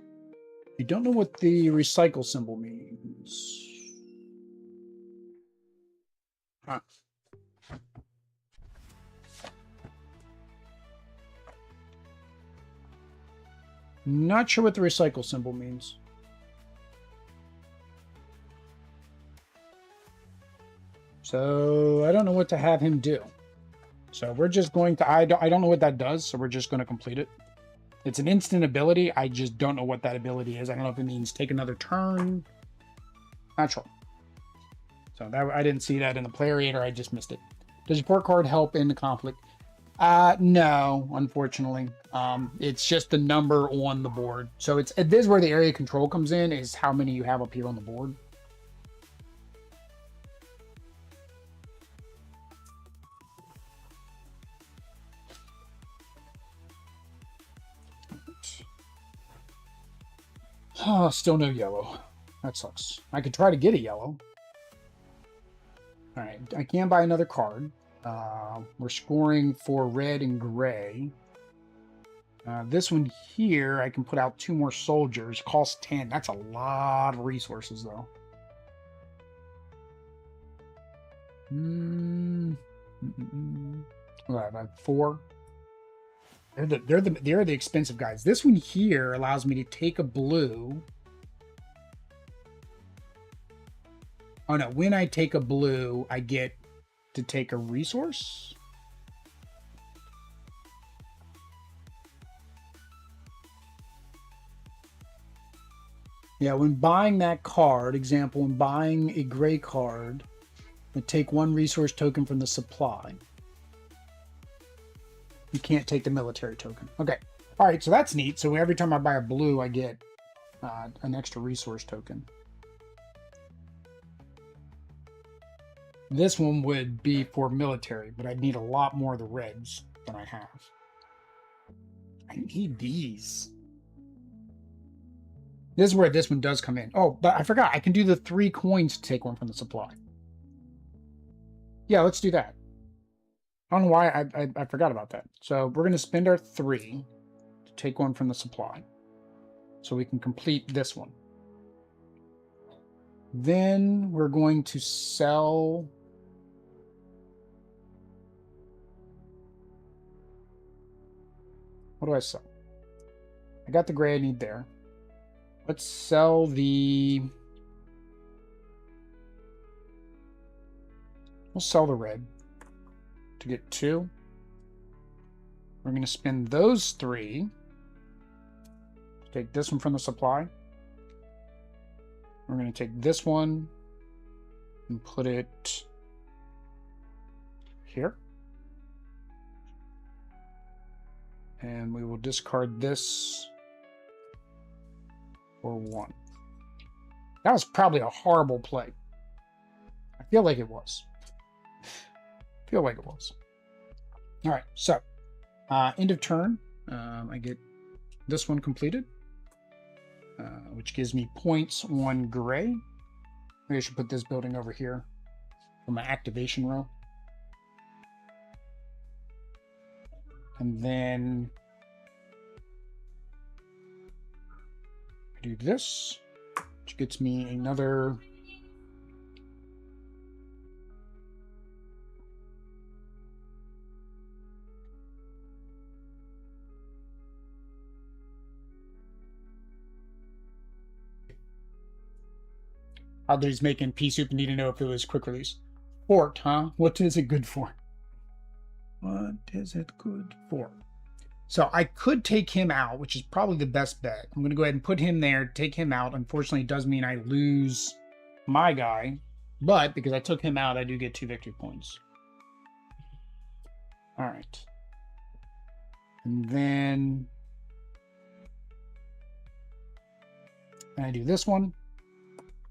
You don't know what the recycle symbol means. Huh. Not sure what the recycle symbol means. So I don't know what to have him do. So we're just going to, I don't know what that does, so we're just going to complete it. It's an instant ability. I just don't know what that ability is. I don't know if it means take another turn. Not sure. So that, I didn't see that in the player aid, or I just missed it. Does your port card help in the conflict? No, unfortunately. It's just the number on the board. So this is where the area control comes in, is how many you have up here on the board. Oh, still no yellow. That sucks. I could try to get a yellow. All right, I can buy another card. We're scoring for red and gray. This one here, I can put out 2 more soldiers. Costs 10. That's a lot of resources, though. Well, I have 4. They're the expensive guys. This one here allows me to take a blue. Oh no, when I take a blue, I get to take a resource. Yeah, when buying that card, example, when buying a gray card, I take 1 resource token from the supply. You can't take the military token. Okay. All right, so that's neat. So every time I buy a blue, I get an extra resource token. This one would be for military, but I'd need a lot more of the reds than I have. I need these. This is where this one does come in. Oh, but I forgot. I can do the 3 coins to take 1 from the supply. Yeah, let's do that. I don't know why I forgot about that. So we're going to spend our 3 to take 1 from the supply, so we can complete this one. Then we're going to sell. What do I sell? I got the gray I need there. Let's sell the... We'll sell the red to get 2. We're going to spend those 3 to take this one from the supply. We're going to take this one and put it here. And we will discard this for 1. That was probably a horrible play. I feel like it was. All right, so end of turn. I get this one completed, which gives me points on gray. Maybe I should put this building over here for my activation row. And then I do this, which gets me another... Others making pea soup and need to know if it was quick release. Fort, huh? What is it good for? What is it good for? So I could take him out, which is probably the best bet. I'm going to go ahead and put him there, take him out. Unfortunately, it does mean I lose my guy. But because I took him out, I do get 2 victory points. All right. And then I do this one.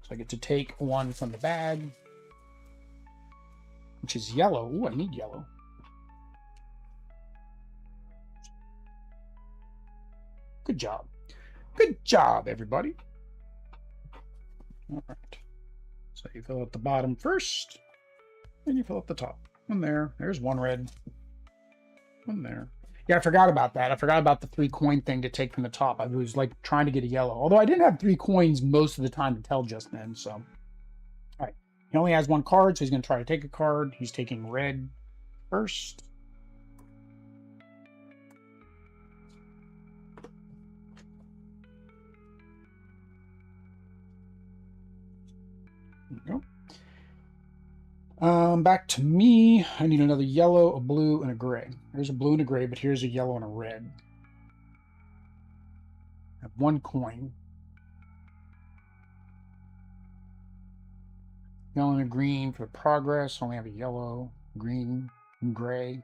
So I get to take one from the bag, which is yellow. Ooh, I need yellow. Good job. Good job, everybody. All right. So you fill out the bottom first, and you fill out the top. One there. There's one red. One there. Yeah, I forgot about that. I forgot about the 3 coin thing to take from the top. I was like trying to get a yellow. Although I didn't have 3 coins most of the time to tell just then, so. All right. He only has 1 card, so he's going to try to take a card. He's taking red first. There we go. Back to me. I need another yellow, a blue, and a gray. There's a blue and a gray, but here's a yellow and a red. I have 1 coin. Yellow and a green for progress. Only have a yellow, green, and gray.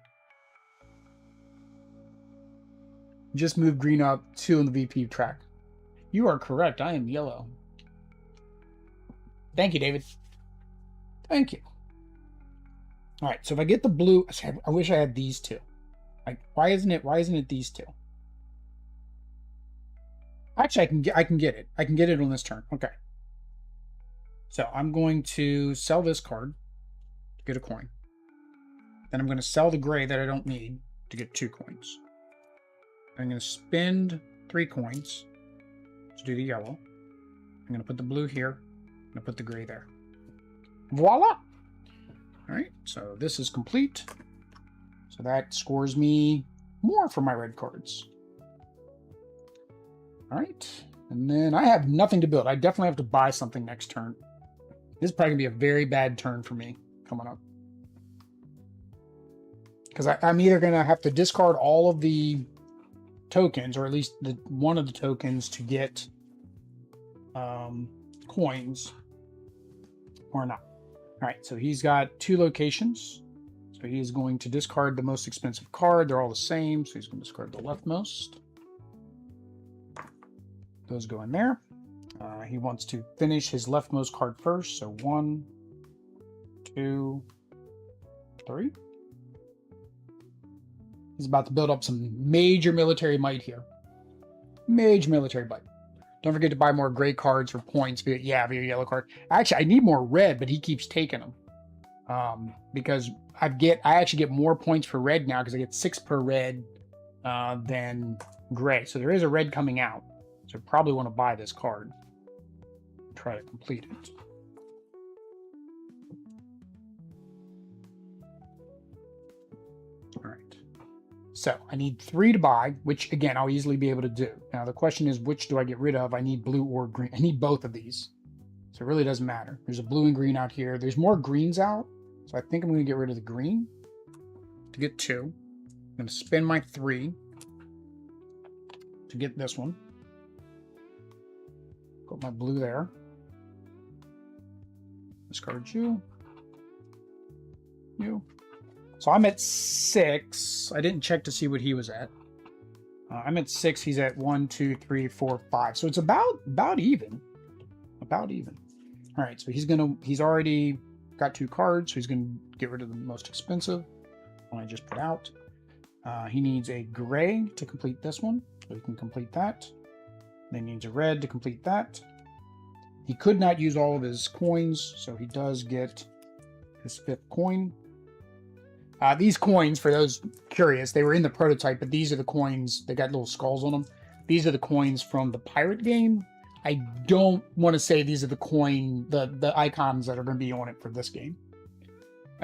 Just move green up 2 on the VP track. You are correct. I am yellow. Thank you, David. Thank you. All right, so if I get the blue, I wish I had these 2. Like, why isn't it these 2? Actually, I can get it. I can get it on this turn. Okay. So I'm going to sell this card to get a coin. Then I'm going to sell the gray that I don't need to get 2 coins. I'm going to spend 3 coins to do the yellow. I'm going to put the blue here. I'm going to put the gray there. Voila! All right, so this is complete. So that scores me more for my red cards. All right, and then I have nothing to build. I definitely have to buy something next turn. This is probably going to be a very bad turn for me coming up. Because I'm either going to have to discard all of the tokens, or at least one of the tokens to get coins, or not. All right, so he's got 2 locations. So he is going to discard the most expensive card. They're all the same, so he's going to discard the leftmost. Those go in there. He wants to finish his leftmost card first, so 1, 2, 3. He's about to build up some major military might here. Major military might. Don't forget to buy more gray cards for points via your yellow card. Actually, I need more red, but he keeps taking them. Because I actually get more points for red now because I get 6 per red than gray. So there is a red coming out. So I probably want to buy this card. Try to complete it. All right. So I need 3 to buy, which again, I'll easily be able to do. Now the question is, which do I get rid of? I need blue or green. I need both of these. So it really doesn't matter. There's a blue and green out here. There's more greens out. So I think I'm going to get rid of the green to get 2. I'm going to spend my 3 to get this one. Put my blue there. Discard you. You. So I'm at 6. I didn't check to see what he was at. I'm at 6. He's at 1, 2, 3, 4, 5. So it's about even. About even. All right. So he's already got 2 cards. So he's gonna get rid of the most expensive one I just put out. He needs a gray to complete this one, so he can complete that. Then he needs a red to complete that. He could not use all of his coins, so he does get his 5th coin. These coins, for those curious, they were in the prototype, but these are the coins. They got little skulls on them. These are the coins from the pirate game. I don't want to say these are the icons that are going to be on it for this game.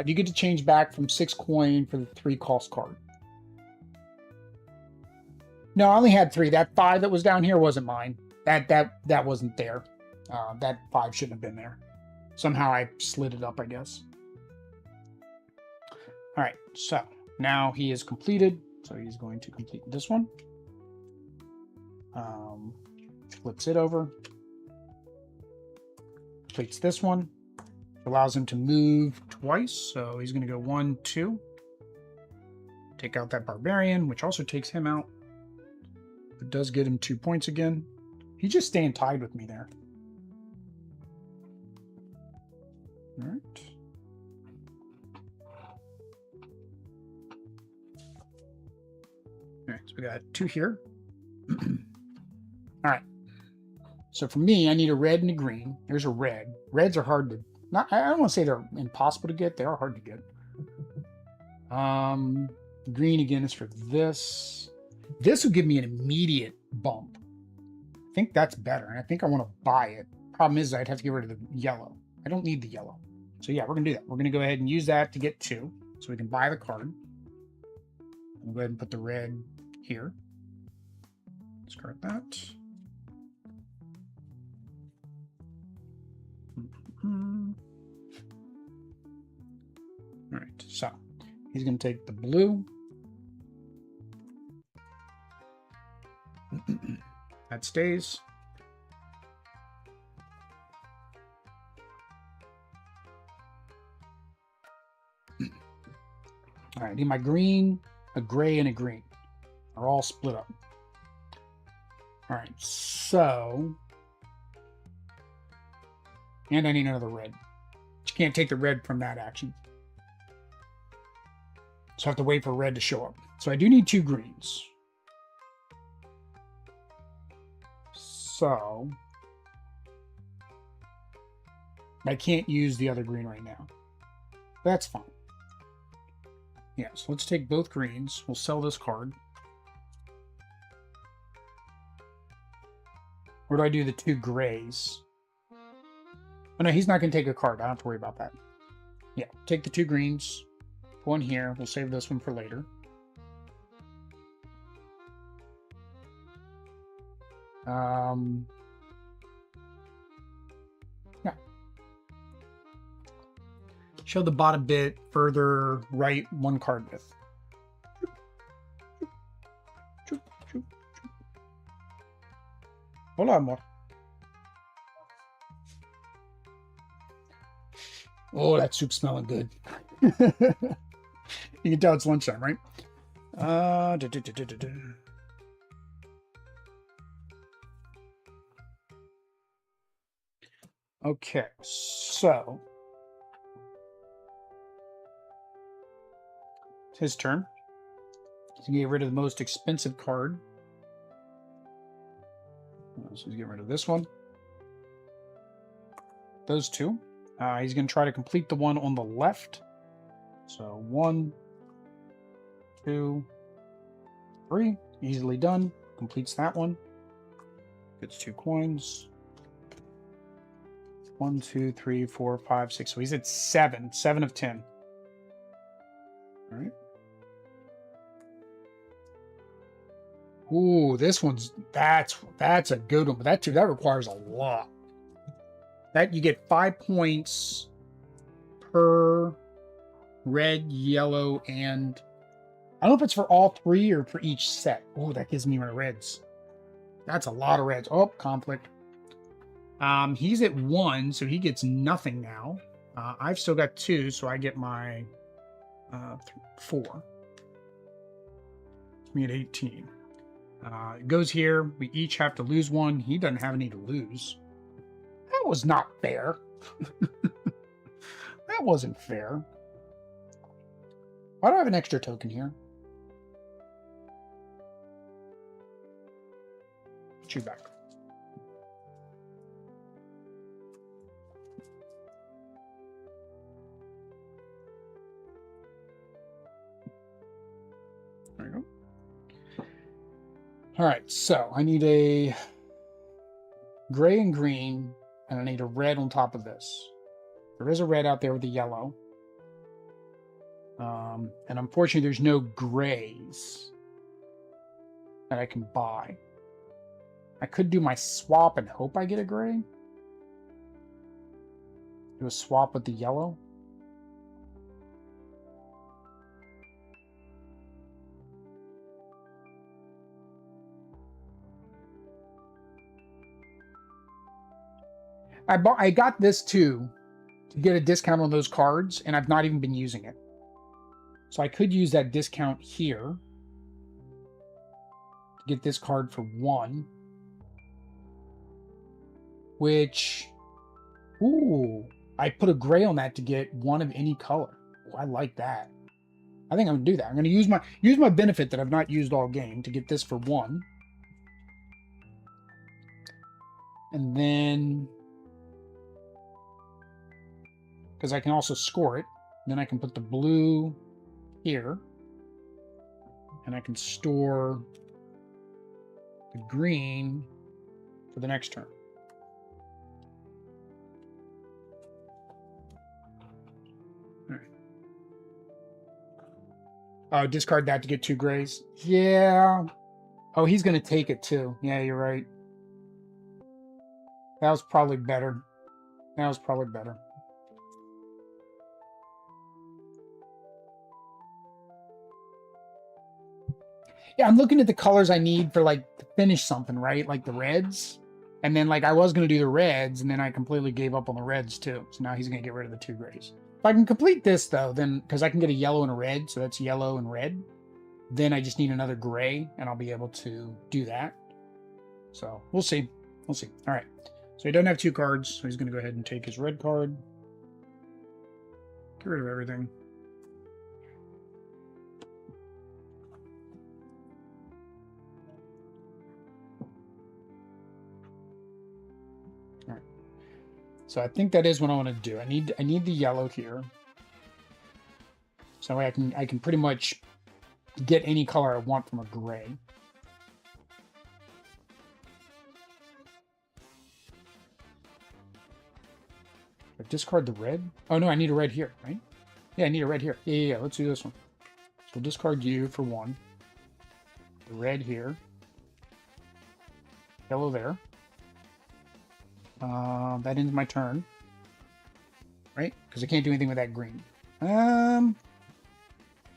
You get to change back from 6 coin for the 3 cost card. No, I only had 3. That 5 that was down here wasn't mine. That wasn't there. That 5 shouldn't have been there. Somehow I slid it up, I guess. All right, so Now he is completed, so he's going to complete this one. Flips it over. Completes this one. Allows him to move twice, so he's going to go 1, 2. Take out that barbarian, which also takes him out. It does get him 2 points again. He's just staying tied with me there. All right. All right, so we got 2 here. All right. So for me, I need a red and a green. There's a red. Reds are hard to... I don't want to say they're impossible to get. They are hard to get. Green again is for this. This will give me an immediate bump. I think that's better, and I think I want to buy it. Problem is, I'd have to get rid of the yellow. I don't need the yellow. So yeah, we're going to do that. We're going to go ahead and use that to get 2, so we can buy the card. We'll go ahead and put the red here. Discard that. All right, so he's going to take the blue. That stays. All right, I need my green, a gray, and a green. Are all split up. All right, so... And I need another red. But you can't take the red from that action. So I have to wait for red to show up. So I do need 2 greens. So I can't use the other green right now. That's fine. Yeah, so let's take both greens. We'll sell this card. Or do I do the 2 grays? Oh no, he's not going to take a card. I don't have to worry about that. Yeah, take the 2 greens. One here. We'll save this one for later. Yeah. Show the bottom bit further right 1 card width. Hold on, more. Oh, that soup's smelling good. You can tell it's lunchtime, right? Okay, so it's his turn. He's gonna get rid of the most expensive card. So he's getting rid of this one. Those 2. He's going to try to complete the one on the left. So 1, 2, 3. Easily done. Completes that one. Gets 2 coins. 1, 2, 3, 4, 5, 6. So he's at 7. 7 of 10. All right. Ooh, this one's that's a good one, but that requires a lot. That you get 5 points per red, yellow, and I don't know if it's for all 3 or for each set. Oh, that gives me my reds. That's a lot of reds. Oh, conflict. He's at 1, so he gets nothing now. I've still got 2, so I get my 4. It's me at 18. It goes here. We each have to lose 1. He doesn't have any to lose. That was not fair. That wasn't fair. Why do I have an extra token here? Put you back. There you go. All right, so I need a gray and green, and I need a red on top of this. There is a red out there with a yellow. And unfortunately, there's no grays that I can buy. I could do my swap and hope I get a gray. Do a swap with the yellow. I got this too to get a discount on those cards, and I've not even been using it. So I could use that discount here to get this card for 1. Which, ooh, I put a gray on that to get 1 of any color. Oh, I like that. I think I'm gonna do that. I'm gonna use my benefit that I've not used all game to get this for 1. And then, because I can also score it, then I can put the blue here, and I can store the green for the next turn. All right. Oh, discard that to get 2 grays. Yeah. Oh, he's going to take it too. Yeah, you're right. That was probably better. That was probably better. Yeah, I'm looking at the colors I need for, like, to finish something, right? Like the reds. And then, like, I was going to do the reds, and then I completely gave up on the reds, too. So now he's going to get rid of the 2 grays. If I can complete this, though, then, because I can get a yellow and a red, so that's yellow and red, then I just need another gray, and I'll be able to do that. So, we'll see. We'll see. All right. So he doesn't have 2 cards, so he's going to go ahead and take his red card. Get rid of everything. All right. So I think that is what I want to do. I need the yellow here. So that way I can pretty much get any color I want from a gray. Discard the red. Oh no, I need a red here, right? Yeah, I need a red here. Yeah. Let's do this one. So we'll discard you for 1. The red here. Yellow there. That ends my turn. Right? Because I can't do anything with that green.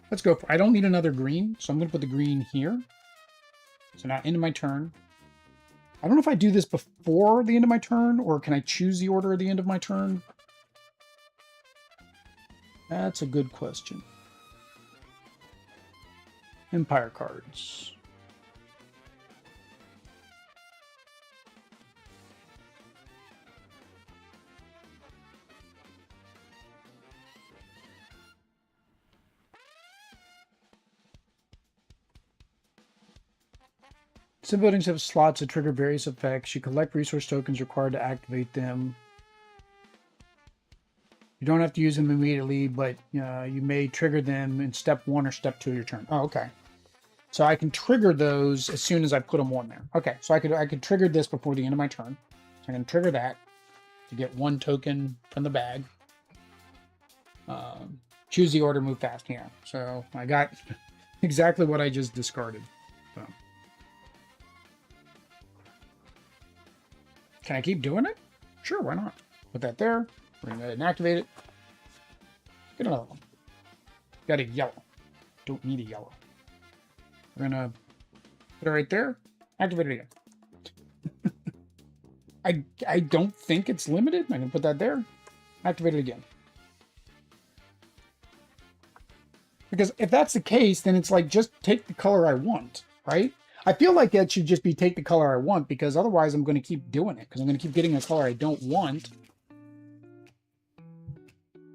Let's go. I don't need another green, so I'm going to put the green here. So now into my turn. I don't know if I do this before the end of my turn, or can I choose the order at the end of my turn? That's a good question. Empire cards. Some buildings have slots that trigger various effects. You collect resource tokens required to activate them. You don't have to use them immediately, but you may trigger them in step 1 or step 2 of your turn. Oh, okay. So I can trigger those as soon as I put them on there. Okay, so I could trigger this before the end of my turn. So I can trigger that to get 1 token from the bag. Choose the order, move fast. Yeah, so I got exactly what I just discarded. So. Can I keep doing it? Sure, why not? Put that there. We're going to go ahead and activate it. Get another one. Got a yellow. Don't need a yellow. We're going to put it right there. Activate it again. I don't think it's limited. I'm going to put that there. Activate it again. Because if that's the case, then it's like, just take the color I want, right? I feel like that should just be take the color I want, because otherwise I'm going to keep doing it, because I'm going to keep getting a color I don't want.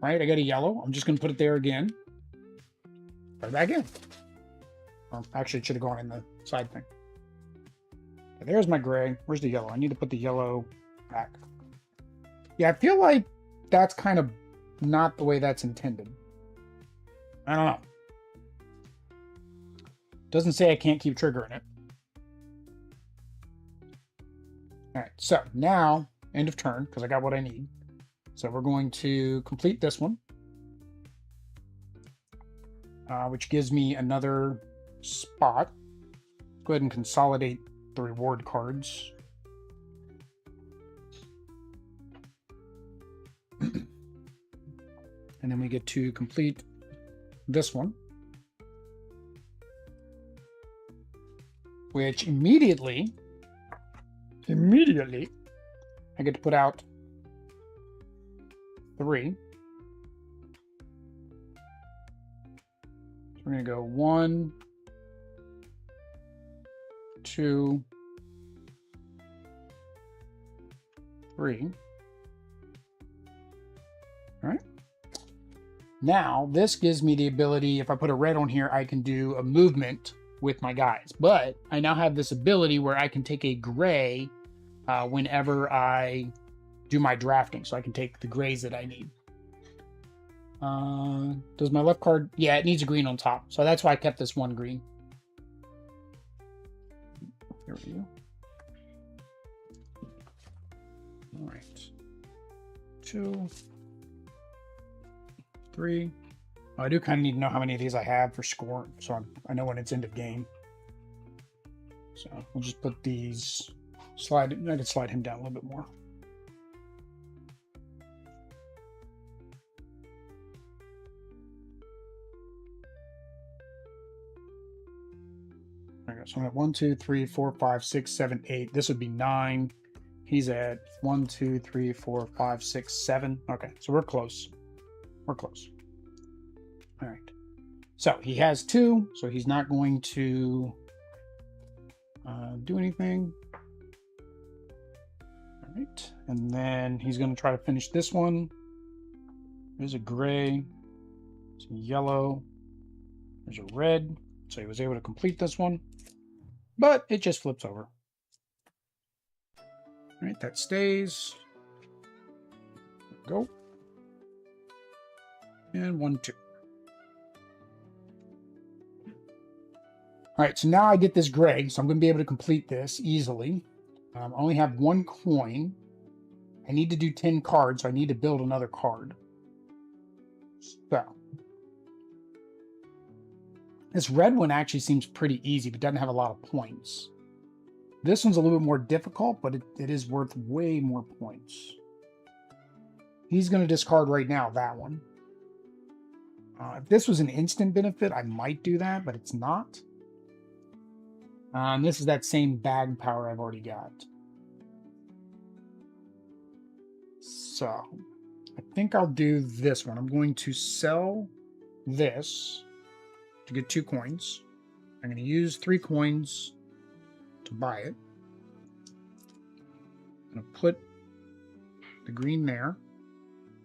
Right? I got a yellow. I'm just going to put it there again. Put it back in. Well, actually, it should have gone in the side thing. Okay, there's my gray. Where's the yellow? I need to put the yellow back. Yeah, I feel like that's kind of not the way that's intended. I don't know. Doesn't say I can't keep triggering it. All right, so now, end of turn, because I got what I need. So we're going to complete this one, which gives me another spot. Go ahead and consolidate the reward cards. And then we get to complete this one, which immediately, I get to put out 3. So we're going to go 1, 2, 3. All right. Now, this gives me the ability, if I put a red on here, I can do a movement with my guys. But I now have this ability where I can take a gray whenever I do my drafting. So I can take the grays that I need. Does my left card? Yeah, it needs a green on top. So that's why I kept this one green. There we go. All right. 2, 3. I do kind of need to know how many of these I have for score, so I know when it's end of game. So we'll just put these, I can slide him down a little bit more. There we go. So I'm at 1, 2, 3, 4, 5, 6, 7, 8. This would be 9. He's at 1, 2, 3, 4, 5, 6, 7. Okay, so we're close. We're close. All right. So he has 2, so he's not going to do anything. All right. And then he's going to try to finish this one. There's a gray. There's a yellow. There's a red. So he was able to complete this one. But it just flips over. All right, that stays. Go. And 1, 2. All right, so now I get this gray, so I'm going to be able to complete this easily. I only have 1 coin. I need to do 10 cards, so I need to build another card. So this red one actually seems pretty easy, but doesn't have a lot of points. This one's a little bit more difficult, but it is worth way more points. He's going to discard right now that one. If this was an instant benefit, I might do that, but it's not. And this is that same bag power I've already got. So I think I'll do this one. I'm going to sell this to get 2 coins. I'm going to use 3 coins to buy it. I'm going to put the green there.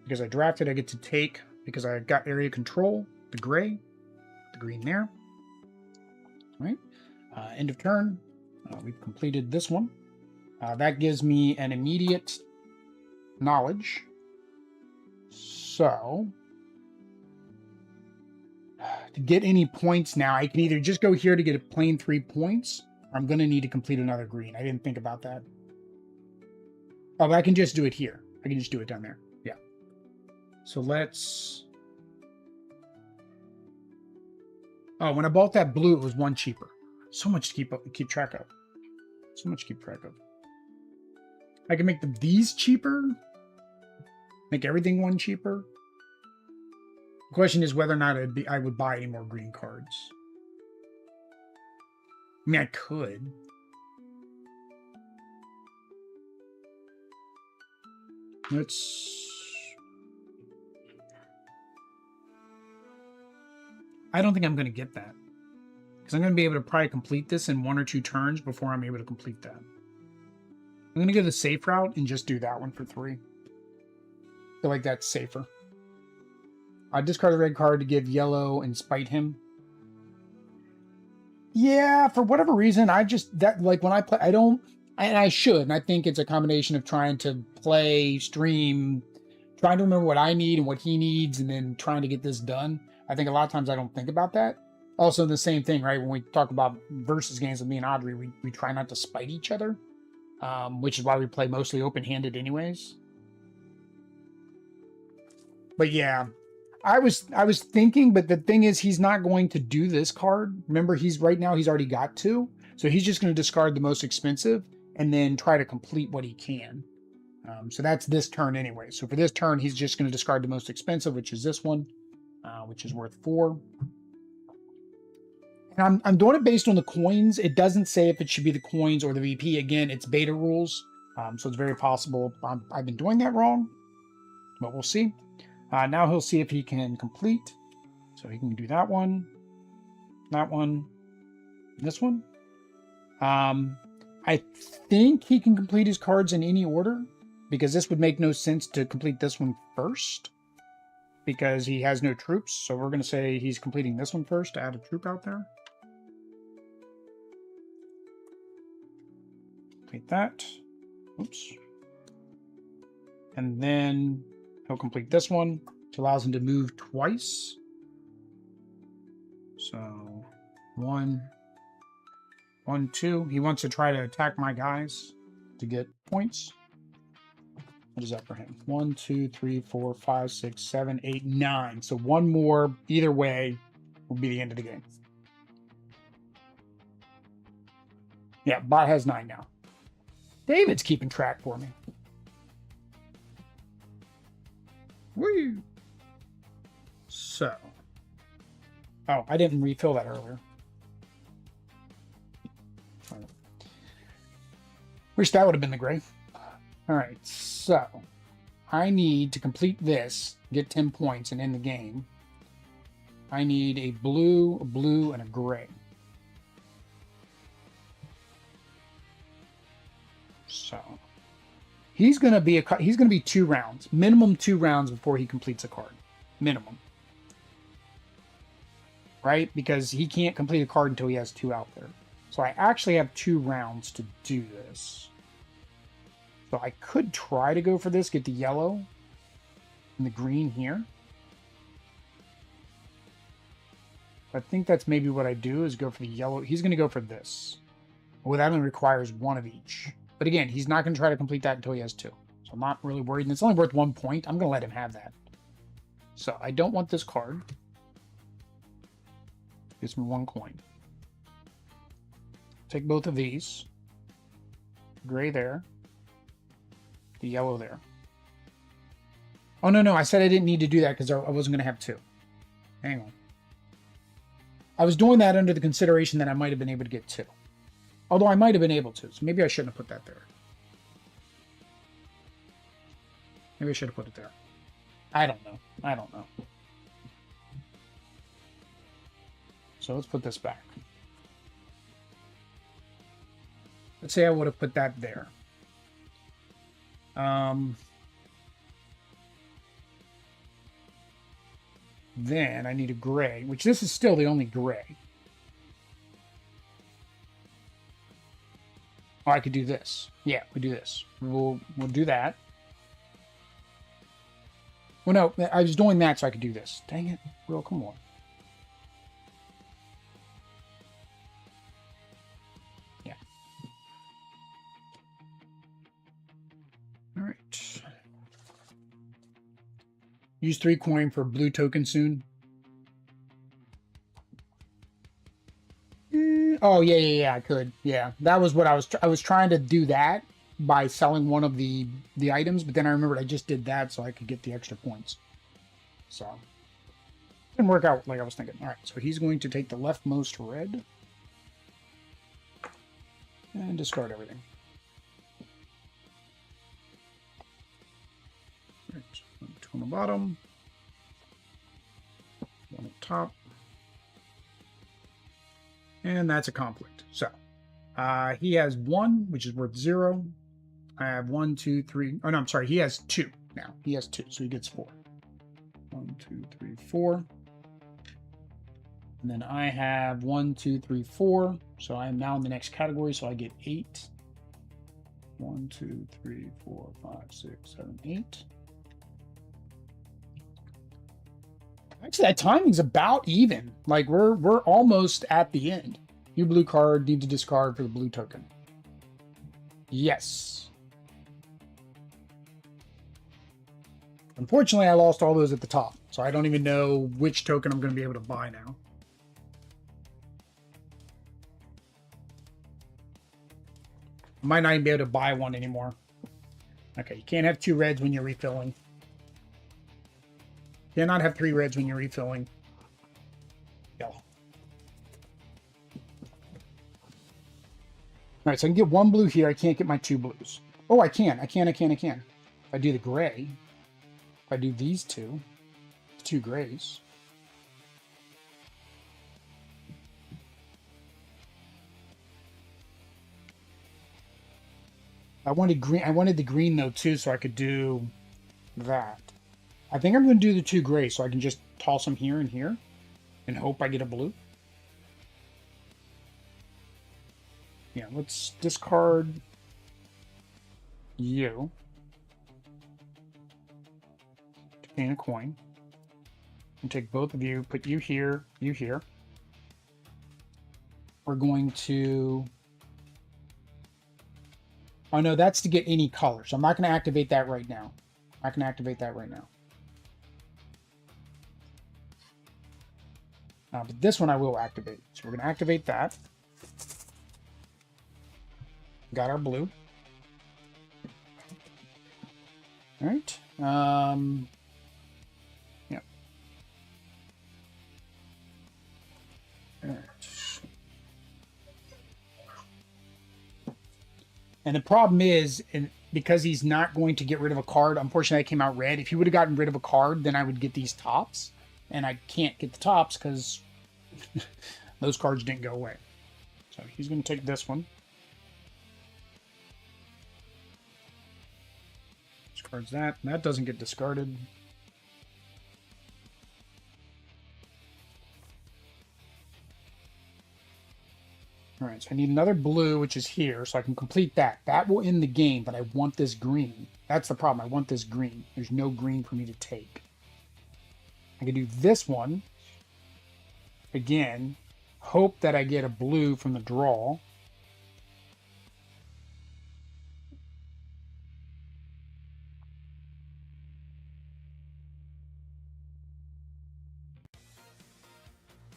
Because I drafted, I get to take, because I got area control, the gray, the green there. All right. End of turn. We've completed this one. That gives me an immediate knowledge. So to get any points now, I can either just go here to get a plain 3 points, or I'm going to need to complete another green. I didn't think about that. Oh, but I can just do it here. I can just do it down there. Yeah. So let's... Oh, when I bought that blue, it was 1 cheaper. So much to keep track of. So much to keep track of. I can make these cheaper. Make everything 1 cheaper. The question is whether or not I would buy any more green cards. I mean, I could. I don't think I'm going to get that. Because I'm going to be able to probably complete this in 1 or 2 turns before I'm able to complete that. I'm going to go the safe route and just do that one for 3. I feel like that's safer. I discard a red card to give yellow and spite him. Yeah, for whatever reason, when I play, and I should, and I think it's a combination of trying to play, stream, trying to remember what I need and what he needs, and then trying to get this done. I think a lot of times I don't think about that. Also, the same thing, right? When we talk about versus games with me and Audrey, we try not to spite each other, which is why we play mostly open-handed anyways. But yeah, I was thinking, but the thing is, he's not going to do this card. Remember, right now he's already got 2, so he's just going to discard the most expensive and then try to complete what he can. So that's this turn anyway. So for this turn, he's just going to discard the most expensive, which is this one, which is worth 4. And I'm doing it based on the coins. It doesn't say if it should be the coins or the VP. Again, it's beta rules, so it's very possible I've been doing that wrong, but we'll see. Now he'll see if he can complete. So he can do that one, this one. I think he can complete his cards in any order, because this would make no sense to complete this one first, because he has no troops. So we're going to say he's completing this one first to add a troop out there. Complete that. Oops. And then he'll complete this one, which allows him to move twice. So 1, 1, 2. He wants to try to attack my guys to get points. What is that for him? 1, 2, 3, 4, 5, 6, 7, 8, 9. So one more either way will be the end of the game. Yeah, bot has 9 now. David's keeping track for me. Woo! So. Oh, I didn't refill that earlier. Wish that would have been the gray. Alright, so. I need to complete this, get 10 points, and end the game. I need a blue, and a gray. So. He's gonna be 2 rounds. Minimum 2 rounds before he completes a card. Minimum. Right? Because he can't complete a card until he has 2 out there. So I actually have 2 rounds to do this. So I could try to go for this, get the yellow and the green here. I think that's maybe what I do, is go for the yellow. He's going to go for this. Well, that only requires 1 of each. But again, he's not going to try to complete that until he has 2. So I'm not really worried. And it's only worth 1 point. I'm going to let him have that. So I don't want this card. Gives me 1 coin. Take both of these. Gray there. The yellow there. Oh, no, I said I didn't need to do that because I wasn't going to have 2. Hang on. I was doing that under the consideration that I might have been able to get 2. Although I might have been able to, so maybe I shouldn't have put that there. Maybe I should have put it there. I don't know. So let's put this back. Let's say I would have put that there. Then I need a gray, which this is still the only gray. Oh, I could do this. Yeah, we do this. We'll do that. Well, no, I was doing that so I could do this. Dang it. Will, come on. Yeah. All right. Use 3 coin for blue token soon. Oh, yeah, I could. Yeah, that was what I was trying to do that by selling one of the items, but then I remembered I just did that so I could get the extra points. So, didn't work out like I was thinking. All right, so he's going to take the leftmost red and discard everything. All right, 2 on the bottom, 1 on top. And that's a conflict. So he has 1, which is worth 0. I have 1, 2, 3. Oh, no, I'm sorry. He has 2 now. He has 2, so he gets 4. 1, 2, 3, 4. And then I have 1, 2, 3, 4. So I am now in the next category, so I get 8. 1, 2, 3, 4, 5, 6, 7, 8. Actually, that timing's about even. Like, we're almost at the end. You blue card need to discard for the blue token. Yes. Unfortunately, I lost all those at the top, so I don't even know which token I'm going to be able to buy now. I might not even be able to buy one anymore. Okay, you can't have 2 reds when you're refilling. Cannot have 3 reds when you're refilling. Yeah. Alright, so I can get 1 blue here. I can't get my 2 blues. Oh, I can. I can. If I do the gray, if I do these 2, 2 grays. I wanted green. I wanted the green though too, so I could do that. I think I'm going to do the 2 grays, so I can just toss them here and here, and hope I get a blue. Yeah, let's discard you. Gain a coin. And take both of you, put you here, you here. We're going to... Oh no, that's to get any color. So I'm not going to activate that right now. I can activate that right now. But this one I will activate. So we're going to activate that. Got our blue. All right. Yeah. All right. And the problem is, because he's not going to get rid of a card, unfortunately I came out red. If he would have gotten rid of a card, then I would get these tops. And I can't get the tops because those cards didn't go away. So he's going to take this one. Discards that. And that doesn't get discarded. All right, so I need another blue, which is here, so I can complete that. That will end the game, but I want this green. That's the problem. I want this green. There's no green for me to take. I can do this one. Again, hope that I get a blue from the draw.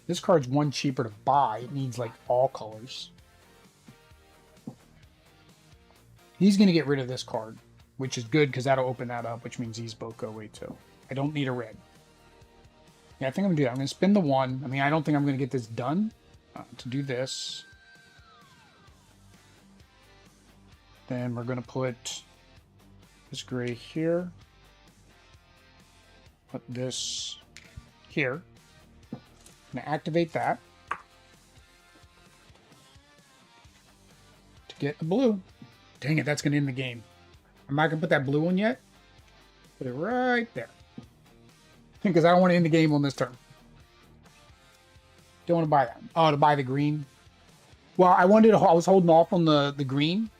This card's one cheaper to buy. It needs like all colors. He's going to get rid of this card, which is good because that'll open that up, which means these both go away too. I don't need a red. Yeah, I think I'm going to do that. I'm going to spin the 1. I mean, I don't think I'm going to get this done. To do this. Then we're going to put this gray here. Put this here. I'm going to activate that. To get the blue. Dang it, that's going to end the game. I'm not going to put that blue one yet. Put it right there. Because I don't want to end the game on this turn. Don't want to buy that. Oh, to buy the green. Well, I was holding off on the green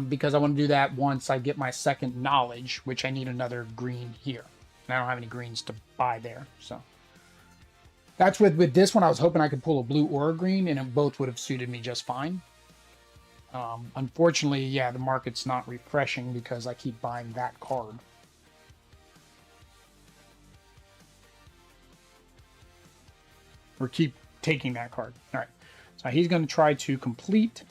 because I want to do that once I get my second knowledge, which I need another green here. And I don't have any greens to buy there, so. That's with this one, I was hoping I could pull a blue or a green, and it both would have suited me just fine. Unfortunately, yeah, the market's not refreshing because I keep buying that card. Or keep taking that card. All right. So he's going to try to complete.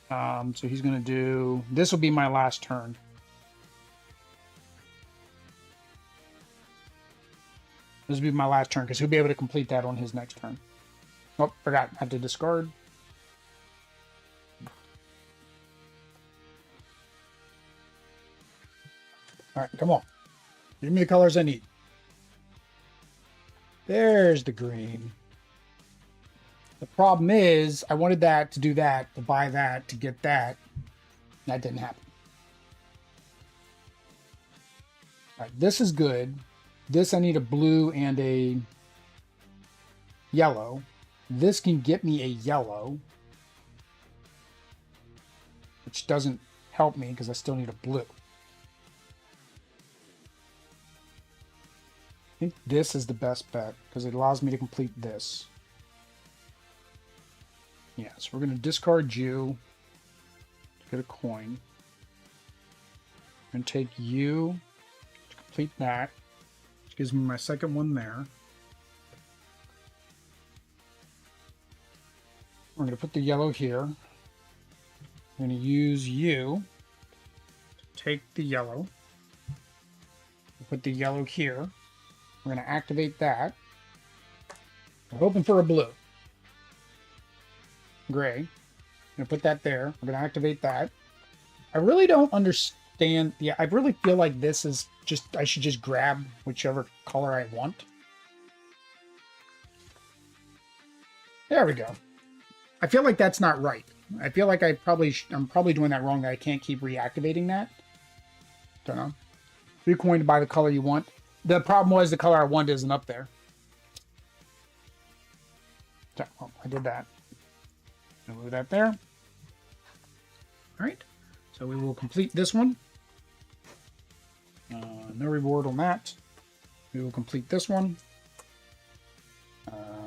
So he's going to do... This will be my last turn. This will be my last turn because he'll be able to complete that on his next turn. Oh, forgot. I have to discard. All right, come on. Give me the colors I need. There's the green. The problem is, I wanted that to do that, to buy that, to get that. That didn't happen. All right, this is good. This I need a blue and a yellow. This can get me a yellow, which doesn't help me because I still need a blue. I think this is the best bet because it allows me to complete this. Yeah, so we're going to discard you to get a coin. I'm going to take you to complete that, which gives me my second one there. We're going to put the yellow here. I'm going to use you to take the yellow. Put the yellow here. We're going to activate that. We're hoping for a blue. Gray. I'm going to put that there. We're going to activate that. I really don't understand. Yeah, I really feel like this is just, I should just grab whichever color I want. There we go. I feel like that's not right. I feel like I'm probably doing that wrong, that I can't keep reactivating that. Don't know. 3 coin to buy the color you want. The problem was the color I wanted isn't up there. So, well, I did that. I'll move that there. All right. So we will complete this one. No reward on that. We will complete this one.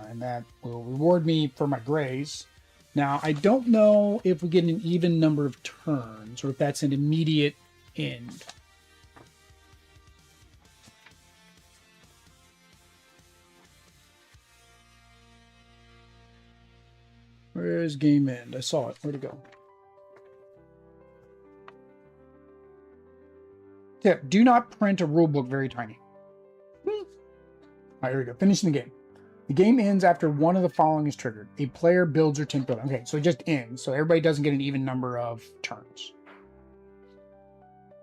And that will reward me for my grays. Now, I don't know if we get an even number of turns or if that's an immediate end. Where's game end? I saw it. Where'd it go? Tip, do not print a rulebook very tiny. All right, here we go. Finishing the game. The game ends after one of the following is triggered. A player builds or 10th building. Okay, so it just ends. So everybody doesn't get an even number of turns.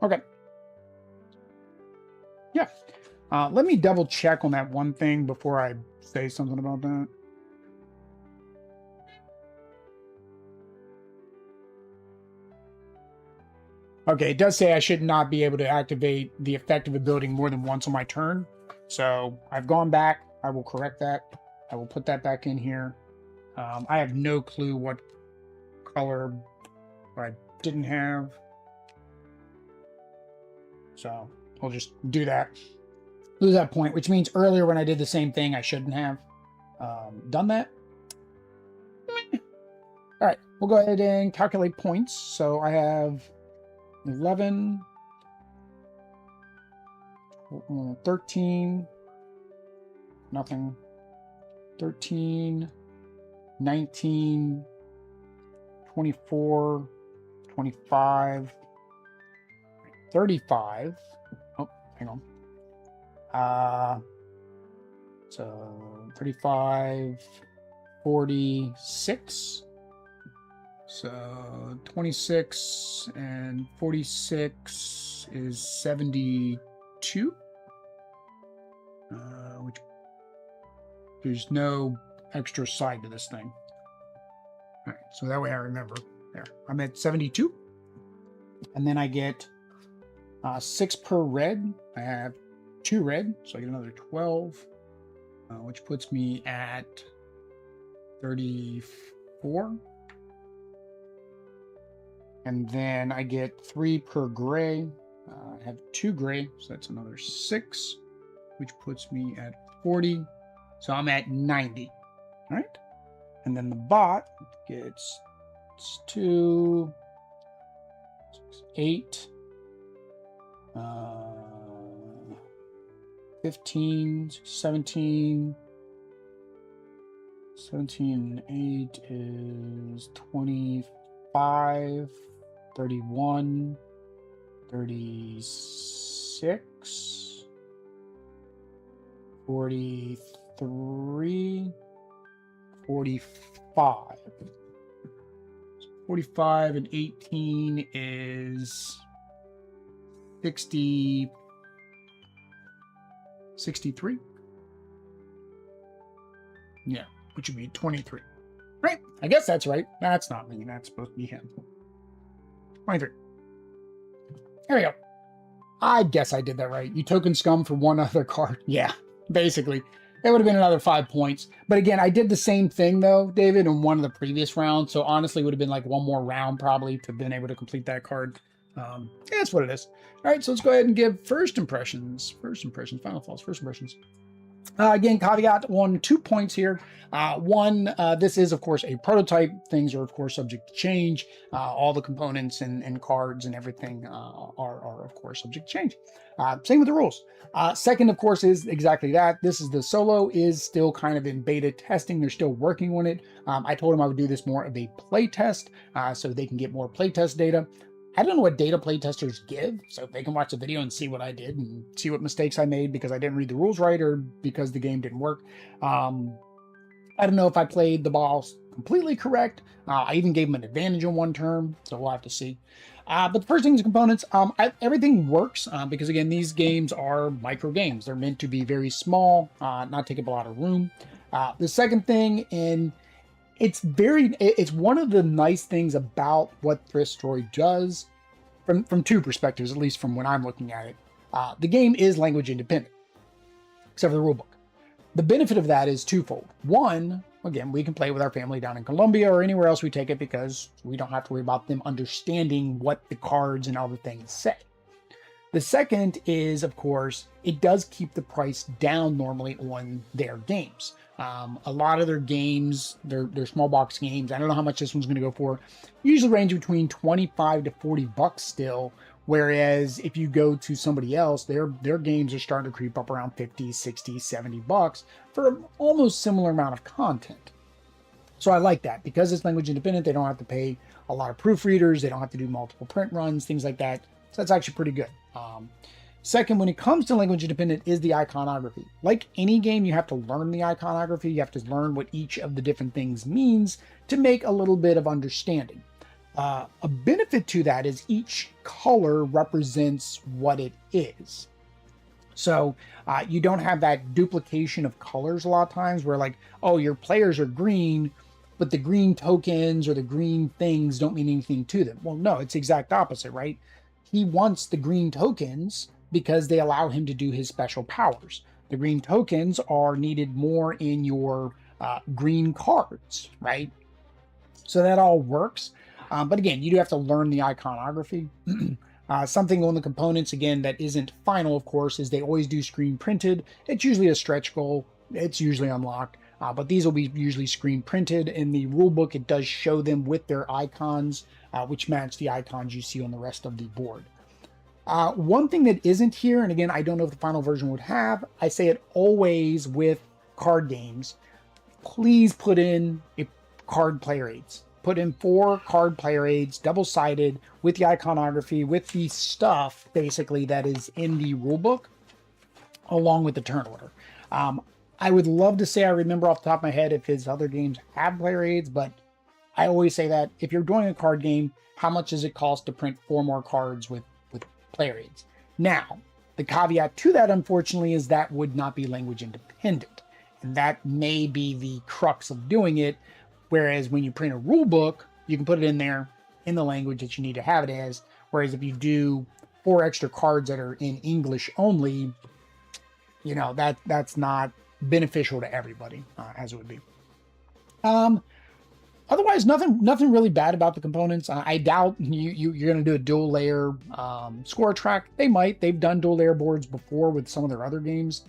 Okay. Yeah. Let me double check on that one thing before I say something about that. Okay, it does say I should not be able to activate the effect of a building more than once on my turn. So I've gone back. I will correct that. I will put that back in here. I have no clue what color I didn't have. So we'll just do that. Lose that point, which means earlier when I did the same thing, I shouldn't have done that. All right, we'll go ahead and calculate points. So I have 11, 13, nothing, 13, 19, 24, 25, 35. Oh, hang on. So 35, 46. So 26 and 46 is 72. Which there's no extra side to this thing. All right, so that way I remember. There, I'm at 72. And then I get 6 per red. I have 2 red, so I get another 12, which puts me at 34. And then I get 3 per gray. I have 2 gray, so that's another 6, which puts me at 40. So I'm at 90. All right. And then the bot gets 2, 8, 15, 17. 17 and 8 is 25. 31, 36, 43, 45. 45 and 18 is 60, 63. Yeah, which would be 23. Right, I guess that's right. That's not me, that's supposed to be him. 23. There we go. I guess I did that right. You token scum for one other card. Yeah, basically. It would have been another 5 points. But again, I did the same thing, though, David, in one of the previous rounds. So honestly, it would have been like one more round, probably, to have been able to complete that card. Yeah, that's what it is. All right, so let's go ahead and give first impressions. First impressions, final thoughts, first impressions. Again, caveat on 2 points here. One, this is, of course, a prototype. Things are, of course, subject to change. All the components and cards and everything are, of course, subject to change. Same with the rules. Second, of course, is exactly that. This is the solo is still kind of in beta testing. They're still working on it. I told them I would do this more of a play test so they can get more playtest data. I don't know what data playtesters give, so they can watch the video and see what I did and see what mistakes I made because I didn't read the rules right or because the game didn't work. I don't know if I played the boss completely correct. I even gave them an advantage on one turn, so we'll have to see. But the first thing is components. Everything works because, again, these games are micro games. They're meant to be very small, not take up a lot of room. The second thing, and It's one of the nice things about what Thrift Story does from two perspectives, at least from when I'm looking at it. The game is language independent, except for the rulebook. The benefit of that is twofold. One, again, we can play with our family down in Colombia or anywhere else we take it because we don't have to worry about them understanding what the cards and other things say. The second is, of course, it does keep the price down normally on their games. A lot of their games, their small box games, I don't know how much this one's going to go for, usually range between 25 to 40 bucks still. Whereas if you go to somebody else, their games are starting to creep up around 50, 60, 70 bucks for an almost similar amount of content. So I like that. Because it's language independent, they don't have to pay a lot of proofreaders, they don't have to do multiple print runs, things like that. So that's actually pretty good. Second, when it comes to language independent, is the iconography. Like any game, you have to learn the iconography. You have to learn what each of the different things means to make a little bit of understanding. A benefit to that is each color represents what it is. So you don't have that duplication of colors a lot of times where like, oh, your players are green, but the green tokens or the green things don't mean anything to them. Well, no, it's the exact opposite, right? He wants the green tokens because they allow him to do his special powers. The green tokens are needed more in your green cards, right? So that all works. But again, you do have to learn the iconography. Something on the components, again, that isn't final, of course, is they always do screen printed. It's usually a stretch goal. It's usually unlocked. But these will be usually screen printed. In the rulebook, it does show them with their icons, which match the icons you see on the rest of the board. One thing that isn't here, and again, I don't know if the final version would have, I say it always with card games, please put in a card player aids. Put in 4 card player aids, double-sided, with the iconography, with the stuff, basically, that is in the rulebook, along with the turn order. I would love to say I remember off the top of my head if his other games have player aids, but I always say that if you're doing a card game, how much does it cost to print 4 more cards with player aids? Now, the caveat to that, unfortunately, is that would not be language independent. And that may be the crux of doing it. Whereas when you print a rule book, you can put it in there in the language that you need to have it as. Whereas if you do 4 extra cards that are in English only, you know, that's not beneficial to everybody, as it would be. Otherwise, nothing really bad about the components. I doubt you're going to do a dual layer score track. They might. They've done dual layer boards before with some of their other games.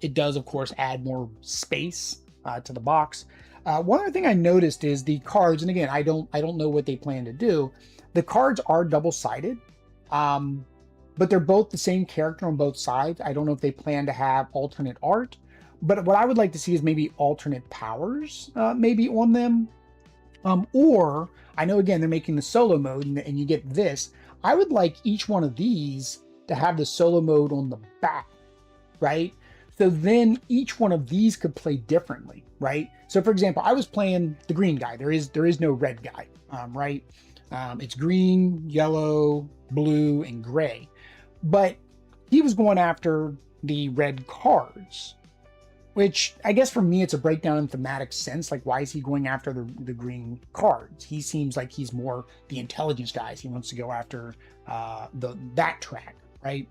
It does, of course, add more space to the box. One other thing I noticed is the cards, and again, I don't know what they plan to do. The cards are double-sided, but they're both the same character on both sides. I don't know if they plan to have alternate art, but what I would like to see is maybe alternate powers, maybe on them. Or I know, again, they're making the solo mode, and you get this. I would like each one of these to have the solo mode on the back, right? So then each one of these could play differently, right? So for example, I was playing the green guy. There is no red guy, right? It's green, yellow, blue, and gray. But he was going after the red cards, which I guess for me, it's a breakdown in thematic sense. Like, why is he going after the green cards? He seems like he's more the intelligence guys. He wants to go after that track, right?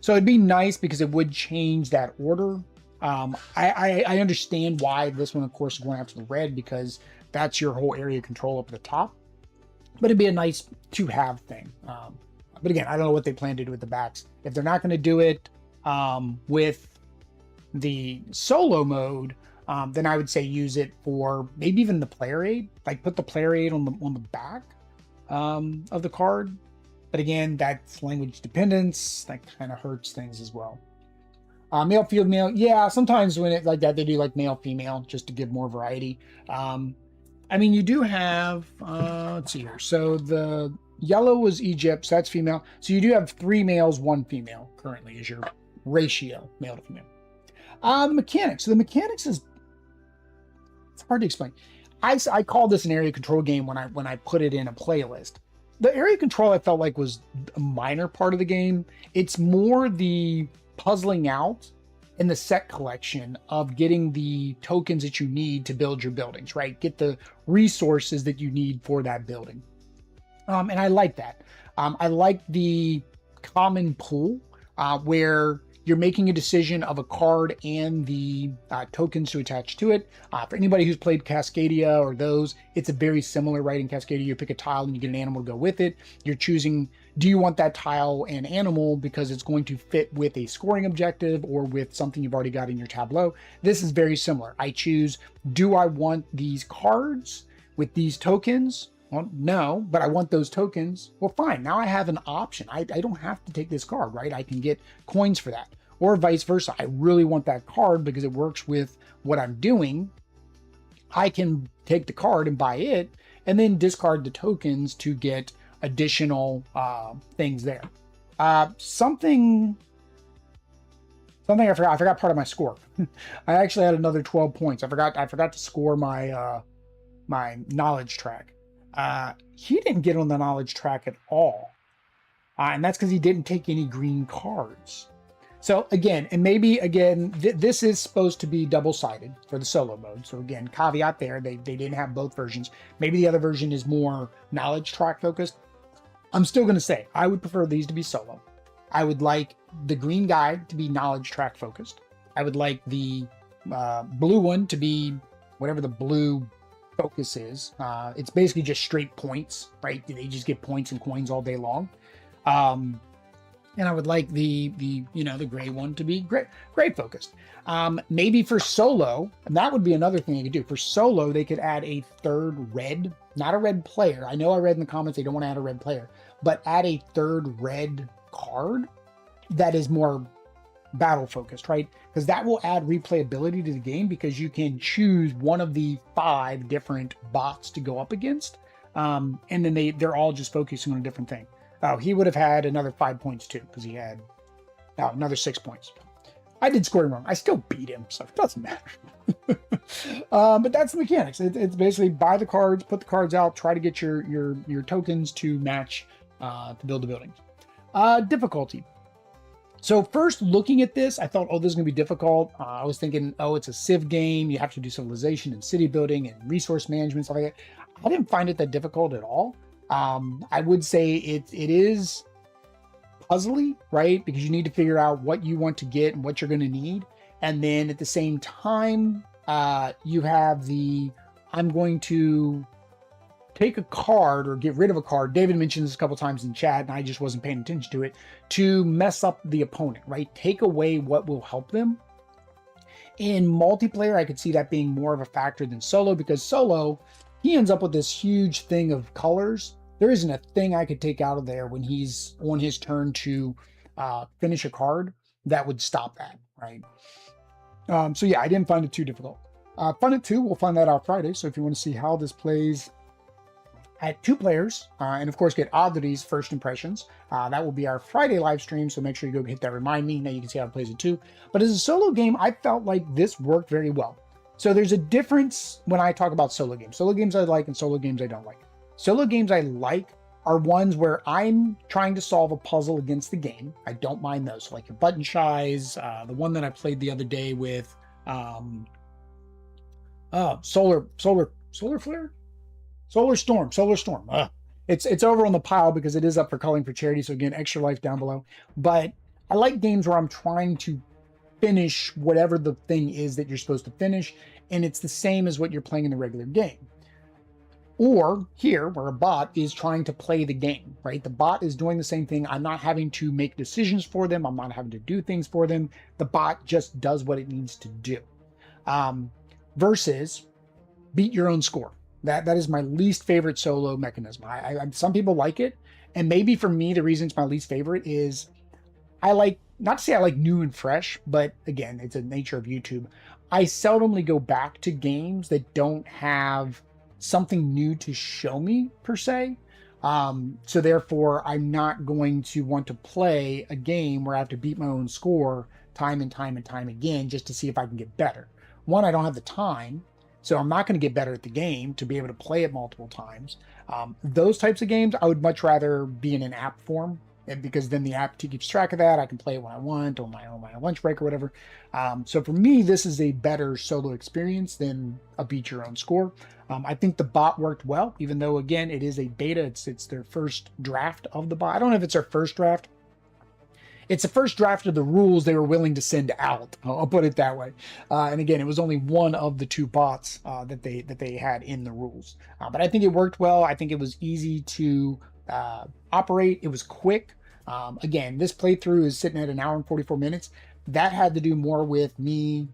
So it'd be nice because it would change that order. I understand why this one, of course, is going after the red because that's your whole area of control up at the top. But it'd be a nice to-have thing. But again, I don't know what they plan to do with the backs. If they're not going to do it with the solo mode, then I would say use it for maybe even the player aid. Like put the player aid on the back of the card. But again, that's language dependence. That kind of hurts things as well. Male, female. Yeah, sometimes when it's like that, they do like male, female, just to give more variety. I mean, you do have, let's see here. So the yellow was Egypt, so that's female. So you do have 3 males, 1 female currently is your ratio, male to female. The mechanics. So the mechanics is, it's hard to explain. I call this an area control game when I put it in a playlist. The area control I felt like was a minor part of the game. It's more the puzzling out in the set collection of getting the tokens that you need to build your buildings, right? Get the resources that you need for that building. And I like that. I like the common pool where you're making a decision of a card and the tokens to attach to it. For anybody who's played Cascadia or those, it's a very similar, right? In Cascadia, you pick a tile and you get an animal to go with it. You're choosing, do you want that tile and animal because it's going to fit with a scoring objective or with something you've already got in your tableau? This is very similar. I choose, do I want these cards with these tokens? Well, no, but I want those tokens. Well, fine. Now I have an option. I don't have to take this card, right? I can get coins for that. Or vice versa. I really want that card because it works with what I'm doing. I can take the card and buy it and then discard the tokens to get additional things there. Something I forgot part of my score. I actually had another 12 points. I forgot to score my my knowledge track. He didn't get on the knowledge track at all. And that's because he didn't take any green cards. So again, and maybe again, this is supposed to be double-sided for the solo mode. So again, caveat there, they didn't have both versions. Maybe the other version is more knowledge track focused. I'm still going to say, I would prefer these to be solo. I would like the green guide to be knowledge track focused. I would like the blue one to be whatever the blue focus is. It's basically just straight points, right? They just get points and coins all day long. And I would like the gray one to be gray focused. Maybe for solo, and that would be another thing they could do. For solo, they could add a third red, not a red player. I know I read in the comments they don't want to add a red player, but add a third red card that is more battle focused, right? Because that will add replayability to the game because you can choose one of the 5 different bots to go up against. And then they're all just focusing on a different thing. Oh, he would have had another 5 points too, because he had another 6 points. I did score him wrong. I still beat him, so it doesn't matter. But that's the mechanics. It's basically buy the cards, put the cards out, try to get your tokens to match to build the buildings. Difficulty. So first looking at this, I thought, oh, this is going to be difficult. I was thinking, oh, it's a Civ game. You have to do civilization and city building and resource management, stuff like that. I didn't find it that difficult at all. I would say it is puzzly, right? Because you need to figure out what you want to get and what you're going to need. And then at the same time, you have I'm going to take a card or get rid of a card. David mentioned this a couple times in chat and I just wasn't paying attention to it, to mess up the opponent, right? Take away what will help them. In multiplayer, I could see that being more of a factor than solo, because solo, he ends up with this huge thing of colors. There isn't a thing I could take out of there when he's on his turn to finish a card that would stop that, right? So yeah, I didn't find it too difficult. Fun at 2, we'll find that out Friday. So if you want to see how this plays at 2 players, and of course get Oddity's first impressions, that will be our Friday live stream. So make sure you go hit that remind me. Now you can see how it plays at 2. But as a solo game, I felt like this worked very well. So there's a difference when I talk about solo games. Solo games I like and solo games I don't like. Solo games I like are ones where I'm trying to solve a puzzle against the game. I don't mind those. So like your Button Shies, the one that I played the other day with Solar Flare? Solar Storm. It's over on the pile because it is up for culling for charity. So again, extra life down below. But I like games where I'm trying to finish whatever the thing is that you're supposed to finish, and it's the same as what you're playing in the regular game. Or here, where a bot is trying to play the game, right? The bot is doing the same thing. I'm not having to make decisions for them. I'm not having to do things for them. The bot just does what it needs to do. Versus beat your own score. That is my least favorite solo mechanism. Some people like it, and maybe for me, the reason it's my least favorite is I like, not to say I like new and fresh, but again, it's a nature of YouTube. I seldomly go back to games that don't have something new to show me per se. So therefore I'm not going to want to play a game where I have to beat my own score time and time and time again just to see if I can get better. One, I don't have the time, so I'm not going to get better at the game to be able to play it multiple times. Those types of games, I would much rather be in an app form and because then the app keeps track of that. I can play it when I want on my lunch break or whatever. So for me, this is a better solo experience than a beat your own score. I think the bot worked well, even though again it is a beta. It's their first draft of the bot. I don't know if it's their first draft. It's the first draft of the rules they were willing to send out. I'll put it that way. And again, it was only one of the 2 bots that they had in the rules. But I think it worked well. I think it was easy to operate. It was quick. Again, this playthrough is sitting at 1 hour and 44 minutes. That had to do more with me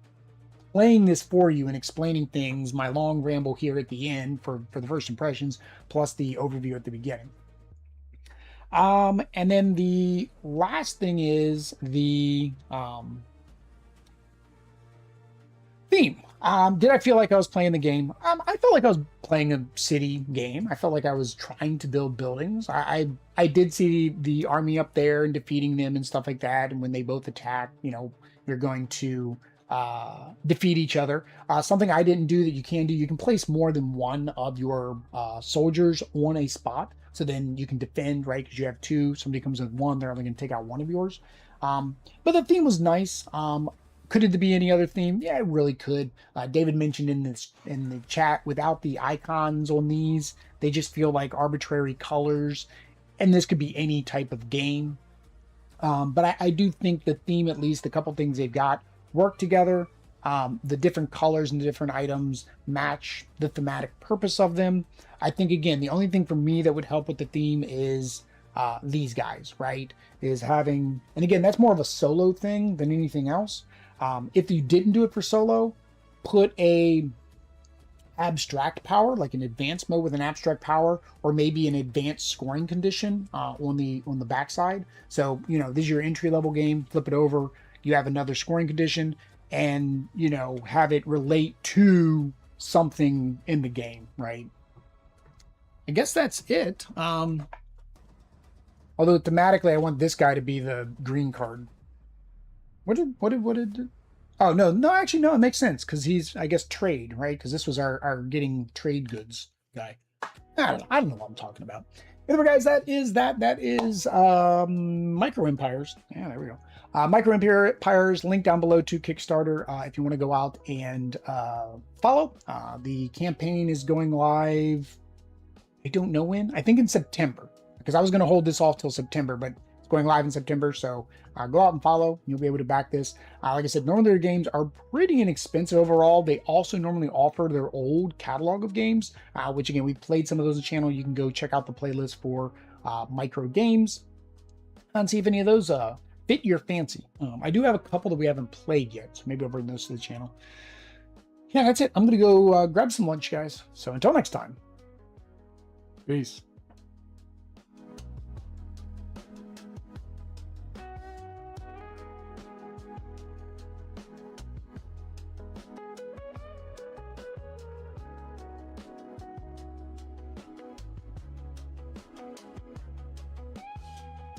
playing this for you and explaining things, my long ramble here at the end for the first impressions, plus the overview at the beginning. And then the last thing is the theme. Did I feel like I was playing the game? I felt like I was playing a city game. I felt like I was trying to build buildings. I did see the army up there and defeating them and stuff like that. And when they both attack, you know, you're going to defeat each other. Something I didn't do that you can do, you can place more than one of your soldiers on a spot. So then you can defend, right? Because you have 2. Somebody comes with 1, they're only going to take out 1 of yours. But the theme was nice. Could it be any other theme? Yeah, it really could. David mentioned in the chat, without the icons on these, they just feel like arbitrary colors. And this could be any type of game. But I do think the theme, at least a couple things they've got, work together. The different colors and the different items match the thematic purpose of them. I think, again, the only thing for me that would help with the theme is these guys, right? Is having, and again, that's more of a solo thing than anything else. If you didn't do it for solo, put a abstract power, like an advanced mode with an abstract power, or maybe an advanced scoring condition on the backside. So, you know, this is your entry level game, flip it over, you have another scoring condition, and, you know, have it relate to something in the game, right? I guess that's it. Although thematically, I want this guy to be the green card. What did oh, no, actually, no, it makes sense, because he's, I guess, trade, right? Because this was our getting trade goods guy. I don't know what I'm talking about. Anyway, guys, that is Micro Empires. Yeah, there we go. Micro Empires, link down below to Kickstarter if you want to go out and follow. The campaign is going live, I don't know when. I think in September, because I was going to hold this off till September, but it's going live in September. So go out and follow. You'll be able to back this. Like I said, normally their games are pretty inexpensive overall. They also normally offer their old catalog of games, which again, we played some of those on the channel. You can go check out the playlist for micro games and see if any of those fit your fancy. I do have a couple that we haven't played yet, so maybe I'll bring those to the channel. Yeah, that's it. I'm going to go grab some lunch, guys. So until next time. Peace.